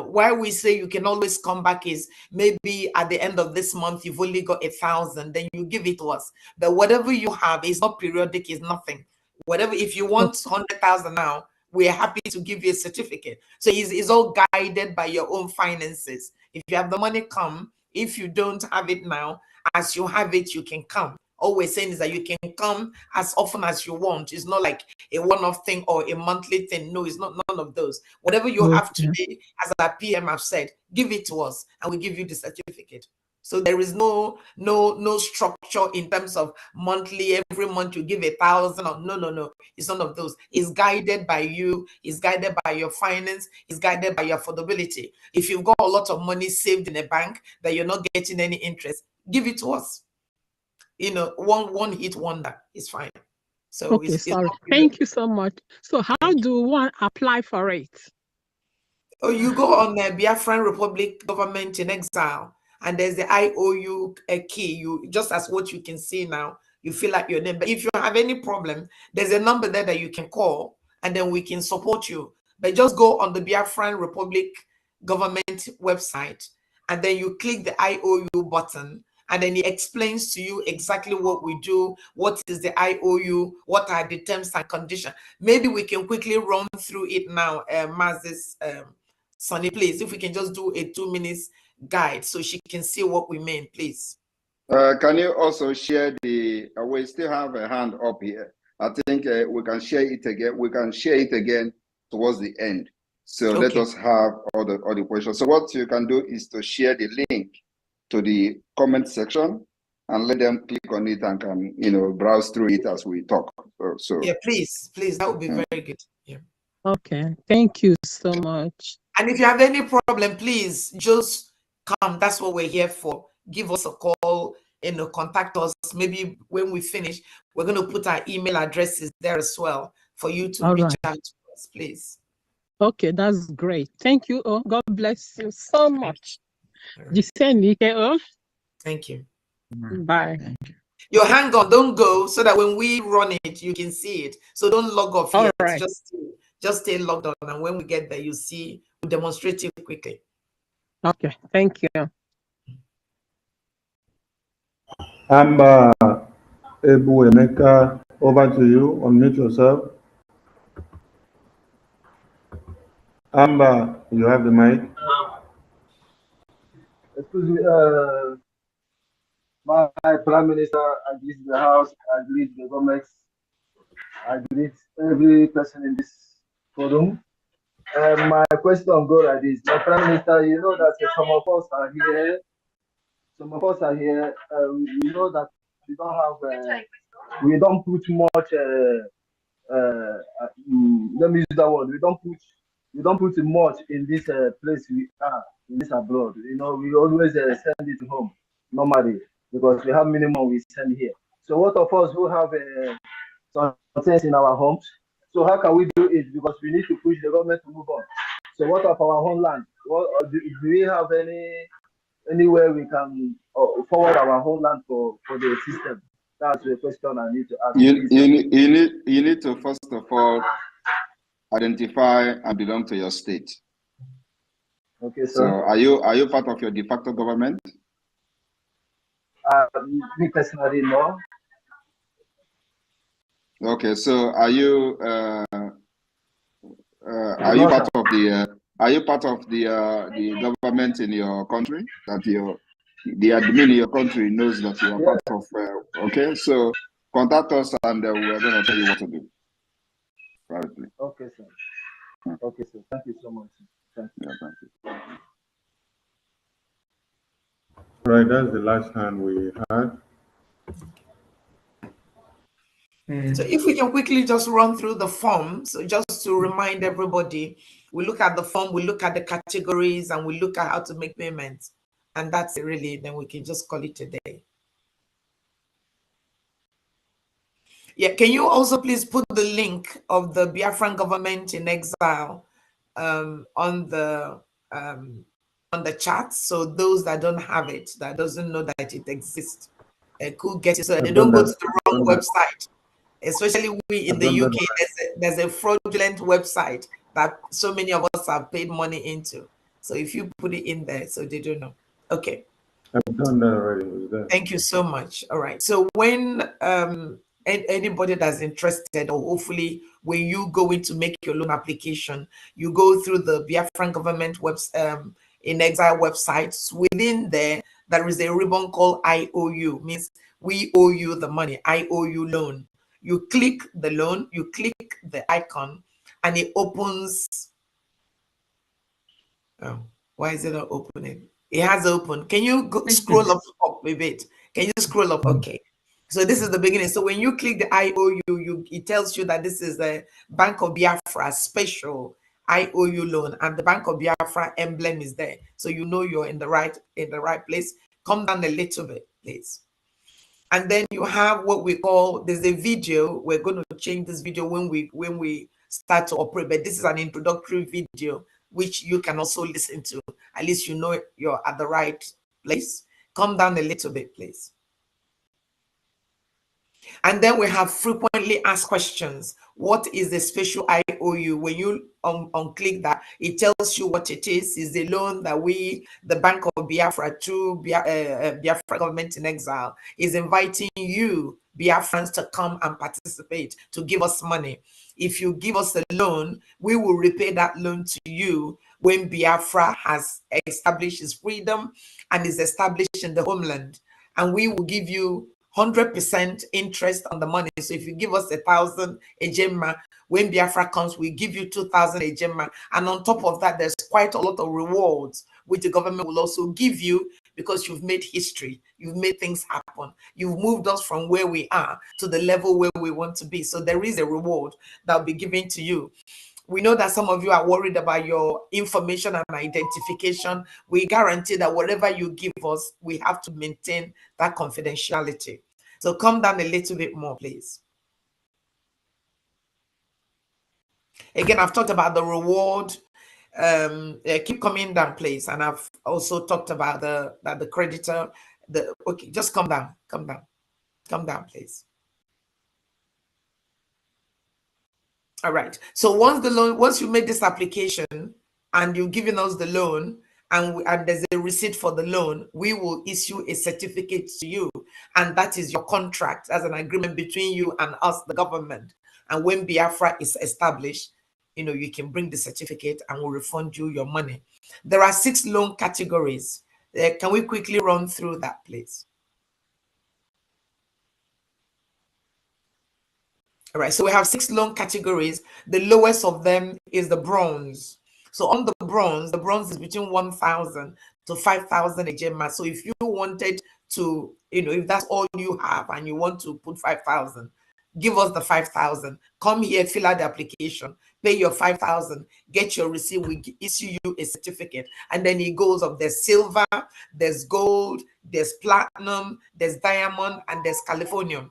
why we say you can always come back is maybe at the end of this month you've only got 1,000, then you give it to us. But whatever you have is not periodic, is nothing. Whatever, if you want 100,000 now, we're happy to give you a certificate. So it's all guided by your own finances. If you have the money, come. If you don't have it now, as you have it, you can come. All we're saying is that you can come as often as you want. It's not like a one-off thing or a monthly thing. No, it's not none of those. Whatever you have today, as our PM have said, give it to us and we give you the certificate. So there is no structure in terms of monthly, every month you give 1,000 or no. It's none of those. It's guided by you, it's guided by your finance, it's guided by your affordability. If you've got a lot of money saved in a bank that you're not getting any interest, give it to us. You know, one hit wonder is fine. So okay, sorry. Thank you so much. So how do one apply for it? Oh, you go on the Biafran Republic Government in Exile, and there's the IOU key. You just as what you can see now, you fill out your name. But if you have any problem, there's a number there that you can call, and then we can support you. But just go on the Biafran Republic Government website, and then you click the IOU button, and then it explains to you exactly what we do, what is the IOU, what are the terms and conditions. Maybe we can quickly run through it now, Mazis, Sonny, please, if we can just do a 2 minutes guide so she can see what we mean, please. Can you also share the, we still have a hand up here. I think we can share it again. We can share it again towards the end. So let us have all the questions. So what you can do is to share the link to the comment section and let them click on it and can, you know, browse through it as we talk. So yeah, please, that would be very good. Yeah. Okay, thank you so much. And if you have any problem, please just come. That's what we're here for. Give us a call, you know, contact us. Maybe when we finish, we're going to put our email addresses there as well for you to reach out to us, please. Okay, that's great. Thank you. Oh, God bless you so much. Thank you. Bye. You hang on, don't go, so that when we run it, you can see it. So don't log off yet. Right. Just stay logged on, and when we get there, you see, we demonstrate it quickly. Okay, thank you. Amber Ebu Emeka, over to you. Unmute yourself. Amber, you have the mic. Excuse me, my Prime Minister, I greet the House, I greet the government, I greet every person in this forum. My question goes like this. My Prime Minister, you know that some of us are here, we know that we don't have, we don't put much, let me use that word, we don't put much in this place we are, in this abroad. You know, we always send it home normally because we have minimum we send here. So what of us who have some things in our homes? So how can we do it? Because we need to push the government to move on. So what of our homeland? What, do we have anywhere we can forward our homeland for the system? That's the question I need to ask. You need to first of all identify and belong to your state. Okay, sir. So are you part of your de facto government? Me personally, no. Okay, so are you part of the government in your country, that the admin in your country knows that you are part of? Okay, so contact us and we're going to tell you what to do privately. Okay, sir. Okay, sir. Thank you so much. Thank you. Yeah, thank you. Right, that's the last hand we had. So if we can quickly just run through the form, so just to remind everybody, we look at the form, we look at the categories, and we look at how to make payments. And that's it really, then we can just call it a day. Yeah, can you also please put the link of the Biafran Government in Exile on the chat, so those that don't have it, that doesn't know that it exists, could get it, so they don't go to the wrong website. Especially we in the UK, there's a fraudulent website that so many of us have paid money into. So if you put it in there, so they don't know. Okay. I've done that already. Thank you so much. All right. So when anybody that's interested, or hopefully when you go in to make your loan application, you go through the Biafran government in exile websites. Within there is a ribbon called IOU, means we owe you the money. IOU loan. You click the loan, you click the icon, and it opens. Oh, why is it not opening? It has opened. Can you scroll up a bit? Can you scroll up? Okay. So this is the beginning. So when you click the IOU, it tells you that this is a Bank of Biafra special IOU loan, and the Bank of Biafra emblem is there. So you know you're in the right place. Come down a little bit, please. And then you have what we call, there's a video. We're going to change this video when we start to operate, but this is an introductory video which you can also listen to. At least you know you're at the right place. Come down a little bit, please. And then we have frequently asked questions. What is the special IOU? When you unclick that, it tells you what it is. It's a loan that we, the Bank of Biafra, through Biafra government in exile, is inviting you, Biafrans, to come and participate, to give us money. If you give us a loan, we will repay that loan to you when Biafra has established its freedom and is established in the homeland. And we will give you 100% interest on the money. So if you give us 1,000 ejema, when Biafra comes, we give you 2,000 ejema. And on top of that, there's quite a lot of rewards which the government will also give you, because you've made history. You've made things happen. You've moved us from where we are to the level where we want to be. So there is a reward that will be given to you. We know that some of you are worried about your information and identification. We guarantee that whatever you give us, we have to maintain that confidentiality. So come down a little bit more, please. Again, I've talked about the reward. Keep coming down, please. And I've also talked about the creditor. Okay, just come down, please. All right. So once you made this application and you've given us the loan, and there's a receipt for the loan, we will issue a certificate to you, and that is your contract as an agreement between you and us, the government. And when Biafra is established, you can bring the certificate and we'll refund you your money. There are 6 loan categories. Can we quickly run through that, please? All right, so we have 6 loan categories. The lowest of them is the bronze. So on the bronze is between 1,000 to 5,000 ejema. So if you wanted to, if that's all you have and you want to put 5,000, give us the 5,000. Come here, fill out the application, pay your 5,000, get your receipt, we issue you a certificate. And then it goes up. There's silver, there's gold, there's platinum, there's diamond, and there's californium.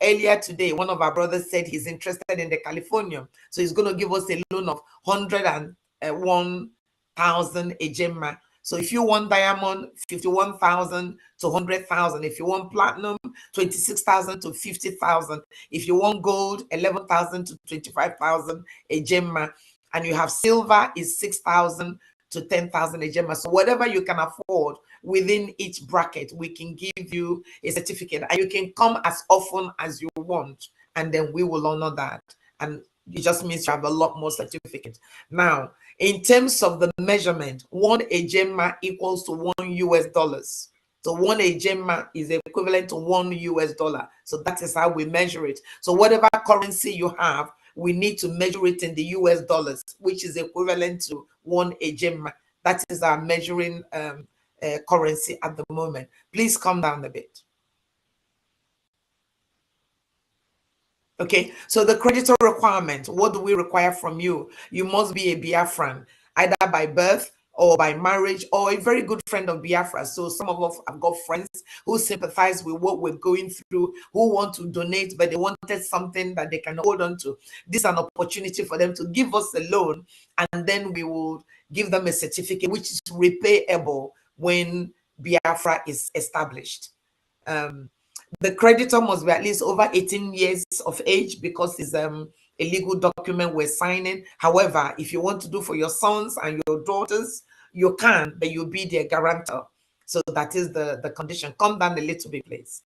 Earlier today, one of our brothers said he's interested in the Californium. So he's going to give us a loan of 101,000 ejema. So if you want diamond, 51,000 to 100,000. If you want platinum, 26,000 to 50,000. If you want gold, 11,000 to 25,000 ejema. And you have silver is 6,000 to 10,000 ejema. So whatever you can afford within each bracket, we can give you a certificate, and you can come as often as you want, and then we will honor that. And it just means you have a lot more certificates. Now, in terms of the measurement, 1 ejema equals to $1. So 1 ejema is equivalent to $1. So that is how we measure it. So whatever currency you have, we need to measure it in the US dollars, which is equivalent to 1 ejema. That is our measuring currency at the moment. Please come down a bit. Okay, so the creditor requirement, what do we require from you? You must be a Biafran, either by birth or by marriage, or a very good friend of Biafra. So some of us have got friends who sympathize with what we're going through, who want to donate, but they wanted something that they can hold on to. This is an opportunity for them to give us a loan, and then we will give them a certificate which is repayable when Biafra is established. The creditor must be at least over 18 years of age, because it's a legal document we're signing. However, if you want to do for your sons and your daughters, you can, but you'll be their guarantor. So that is the condition. Come down a little bit, please.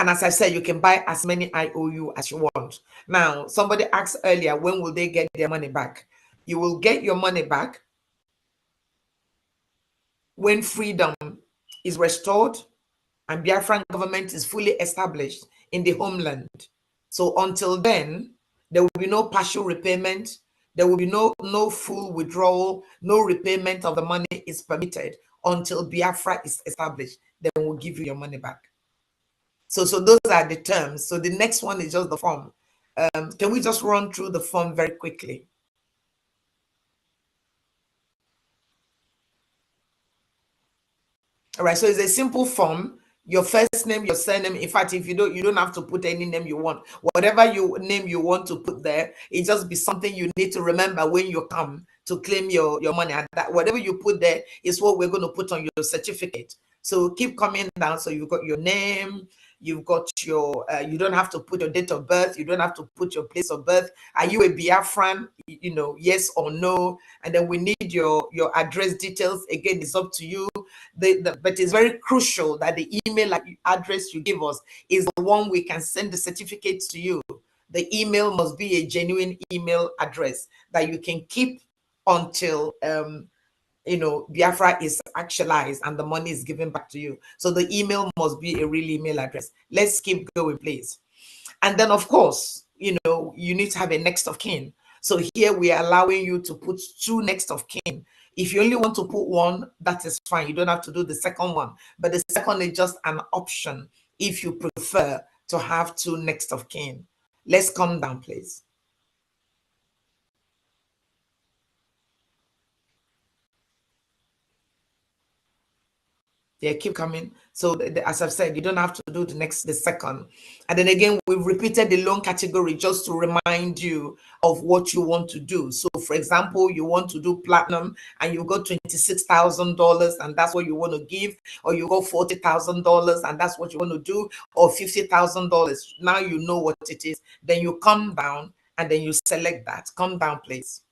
And as I said, you can buy as many IOU as you want. Now, somebody asked earlier, when will they get their money back? You will get your money back when freedom is restored and Biafran government is fully established in the homeland. So until then, there will be no partial repayment. There will be no full withdrawal. No repayment of the money is permitted until Biafra is established. Then we'll give you your money back. So those are the terms. So the next one is just the form. Can we just run through the form very quickly? All right, so it's a simple form. Your first name, your surname. In fact, if you don't have to put any name you want. Whatever name you want to put there, it just be something you need to remember when you come to claim your money. And that whatever you put there is what we're going to put on your certificate. So keep coming down. So you've got your name, you've got your, you don't have to put your date of birth, you don't have to put your place of birth. Are you a Biafran? You know, yes or no. And then we need your address details. Again, it's up to you. But it's very crucial that the email address you give us is the one we can send the certificate to you. The email must be a genuine email address that you can keep until you know, Biafra is actualized and the money is given back to you. So the email must be a real email address. Let's keep going, please. And then, of course, you know, you need to have a next of kin. So here we are allowing you to put 2 next of kin. If you only want to put 1, that is fine. You don't have to do the second one. But the second is just an option if you prefer to have 2 next of kin. Let's come down, please. Yeah, keep coming. So as I've said, you don't have to do the second. And then again, we've repeated the loan category just to remind you of what you want to do. So for example, you want to do platinum and you got $26,000 and that's what you want to give, or you got $40,000 and that's what you want to do, or $50,000. Now you know what it is. Then you come down and then you select that. Come down, please.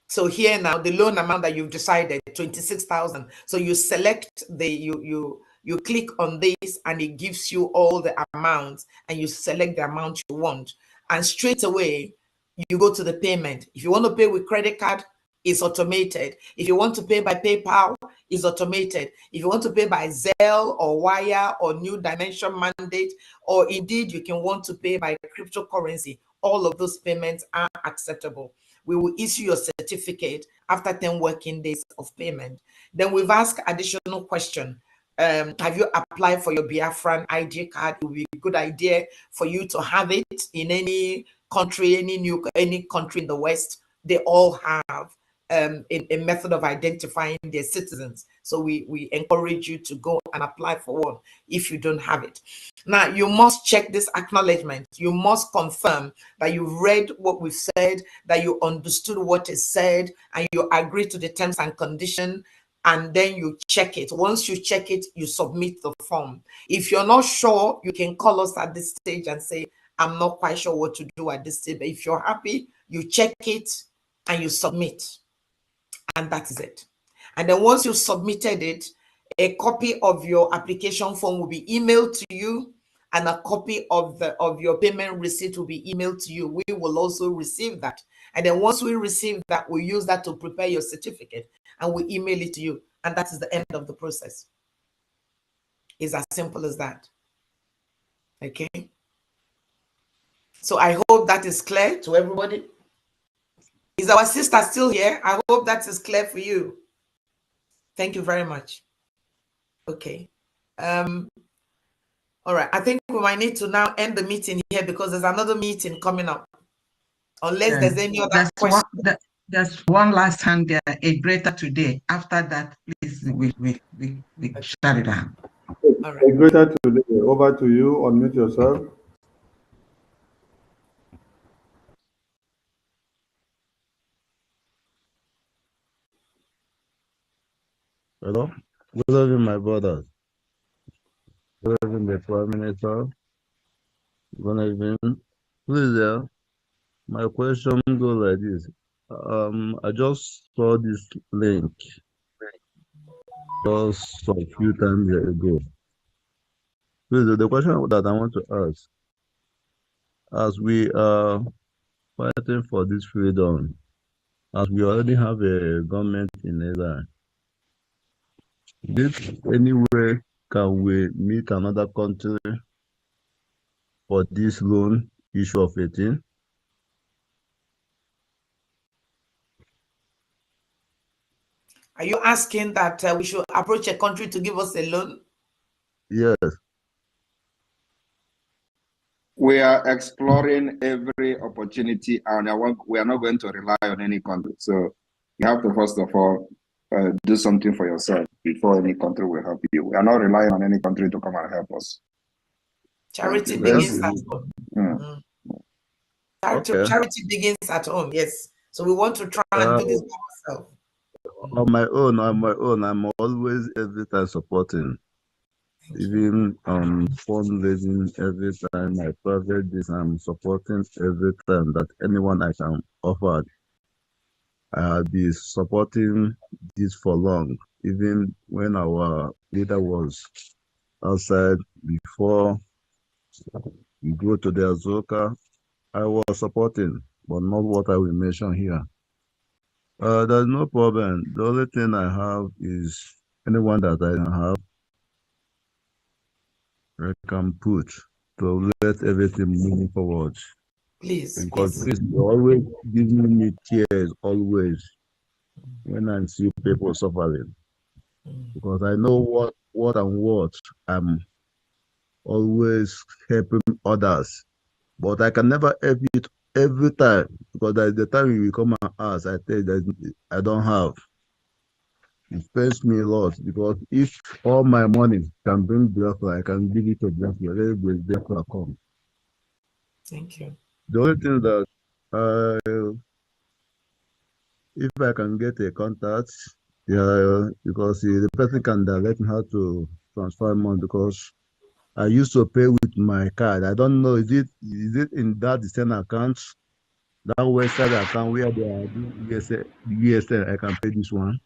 So here now, the loan amount that you've decided, 26,000. So you select you click on this and it gives you all the amounts and you select the amount you want. And straight away, you go to the payment. If you want to pay with credit card, it's automated. If you want to pay by PayPal, it's automated. If you want to pay by Zelle or Wire or New Dimension Mandate, or indeed you can want to pay by cryptocurrency, all of those payments are acceptable. We will issue your certificate after 10 working days of payment. Then we've asked additional question. Have you applied for your Biafran ID card? It would be a good idea for you to have it in any country, any country in the West. They all have a method of identifying their citizens. So we encourage you to go and apply for one if you don't have it. Now, you must check this acknowledgement. You must confirm that you've read what we've said, that you understood what is said, and you agree to the terms and conditions, and then you check it. Once you check it, you submit the form. If you're not sure, you can call us at this stage and say, I'm not quite sure what to do at this stage. But if you're happy, you check it and you submit. And that is it. And then once you've submitted it, a copy of your application form will be emailed to you, and a copy of your payment receipt will be emailed to you. We will also receive that. And then once we receive that, we use that to prepare your certificate and we email it to you. And that is the end of the process. It's as simple as that. Okay. So I hope that is clear to everybody. Is our sister still here? I hope that is clear for you. Thank you very much. Okay. All right. I think we might need to now end the meeting here because there's another meeting coming up. Unless there's any other question. There's one last hand there, a greater today. After that, please, we shut it down. All right. A greater today. Over to you. Unmute yourself. Hello. Good evening, my brothers. Good evening, the Prime Minister. Good evening. Please, my question goes like this. I just saw this link just a few times ago. Please, the question that I want to ask, as we are fighting for this freedom, as we already have a government in Iran, this anyway can we meet another country for this loan issue of 18? Are you asking that we should approach a country to give us a loan? Yes. We are exploring every opportunity, and we are not going to rely on any country. So you have to first of all do something for yourself before any country will help you. We are not relying on any country to come and help us. Charity begins at home. Mm. Charity begins at home. Yes. So we want to try and do this by ourselves. On my own, I'm always every time supporting. Even fundraising every time, my private this, I'm supporting every time that anyone I can offer. I'll be supporting this for long. Even when our leader was outside before we go to the Azoka, I was supporting, but not what I will mention here. There's no problem. The only thing I have is anyone that I have, I can put to let everything move forward. Please, because please. You're always giving me tears, always, when I see people suffering. Because I know what I'm always helping others. But I can never help it every time, because there's the time you will come and ask, I tell you that I don't have. It pains me a lot, because if all my money can bring Biafra, I can give it to Biafra. Let Biafra come. Thank you. The only thing that if I can get a contact, yeah, because the person can direct me how to transfer money, because I used to pay with my card. I don't know, is it in that the same account, that website account where they are doing USL, I can pay this one?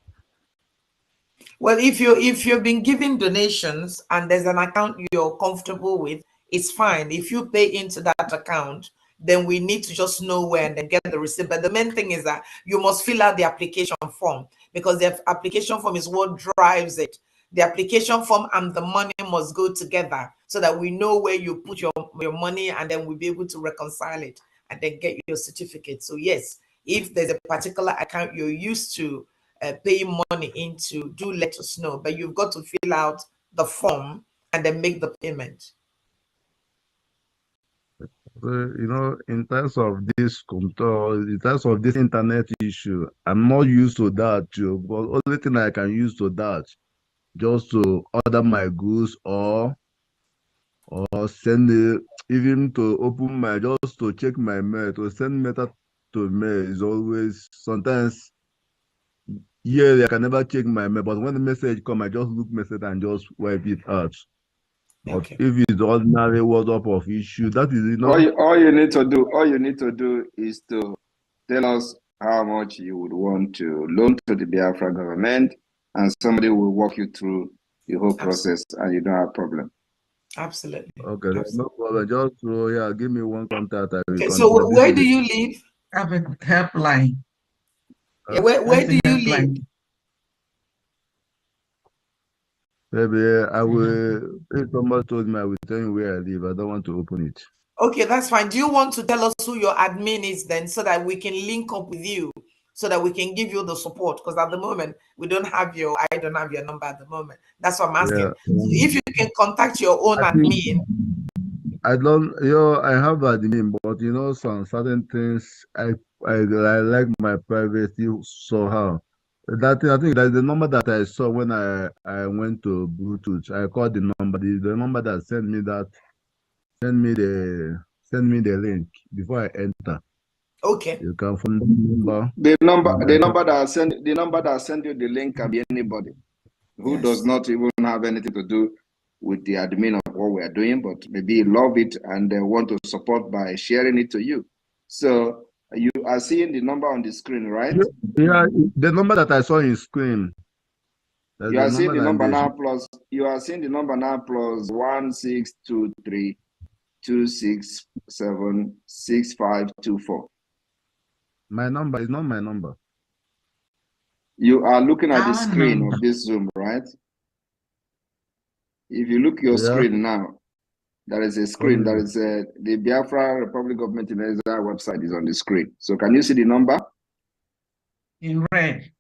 Well, if you've been giving donations and there's an account you're comfortable with, it's fine. If you pay into that account, then we need to just know where and then get the receipt. But the main thing is that you must fill out the application form, because the application form is what drives it. The application form and the money must go together so that we know where you put your money, and then we'll be able to reconcile it and then get your certificate. So yes, if there's a particular account you're used to paying money into, do let us know. But you've got to fill out the form and then make the payment. In terms of this control, in terms of this internet issue, I'm not used to that too. But only thing I can use to that, just to order my goods or send it, even to open my, just to check my mail, to send mail to mail is always, sometimes, yeah, I can never check my mail, but when the message come, I just look message and just wipe it out. But if it's ordinary WhatsApp of issue, that is, all you need to do is to tell us how much you would want to loan to the Biafra government, and somebody will walk you through the whole process, and you don't have problem. Absolutely. Okay, no problem. Just give me one contact. So where do you live? I have a helpline. Yeah, where do you live? Maybe I will, if somebody told me, I will tell you where I live. I don't want to open it. Okay, that's fine. Do you want to tell us who your admin is then, so that we can link up with you, so that we can give you the support? Because at the moment, I don't have your number at the moment. That's what I'm asking. Yeah. So if you can contact your own admin. I don't, I have admin, but some certain things, I like my privacy somehow. That thing, I think that's the number that I saw when I went to Bluetooth. I called the number. The number that sent me the link before I enter. Okay. You can find the number. The number that send you the link can be anybody who does not even have anything to do with the admin of what we are doing, but maybe love it and they want to support by sharing it to you. So you are seeing the number on the screen, right? Yeah, the number that I saw in screen. You are seeing the number now plus you are seeing the number now plus 1623 267 6524. My number is not my number. You are looking at the Our screen number. of this Zoom, right? If you look your Yeah. screen now, there is a screen. There is the Biafra Republic Government in Exile website is on the screen. So can you see the number? In red.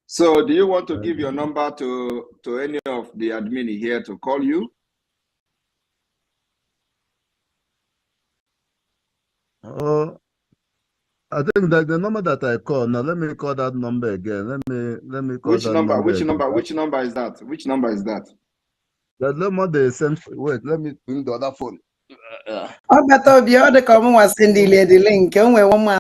So do you want to give your number to any of the admin here to call you? Oh, I think that the number that I call now. Let me call that number again. Let me call Which that number? number. Which again. number? Which number is that? Which number is that? The number they sent. Wait, let me bring the other phone. Ọ bata obi ọ dị ka ọmụ nwa sị ndị ile dị link, o nwere one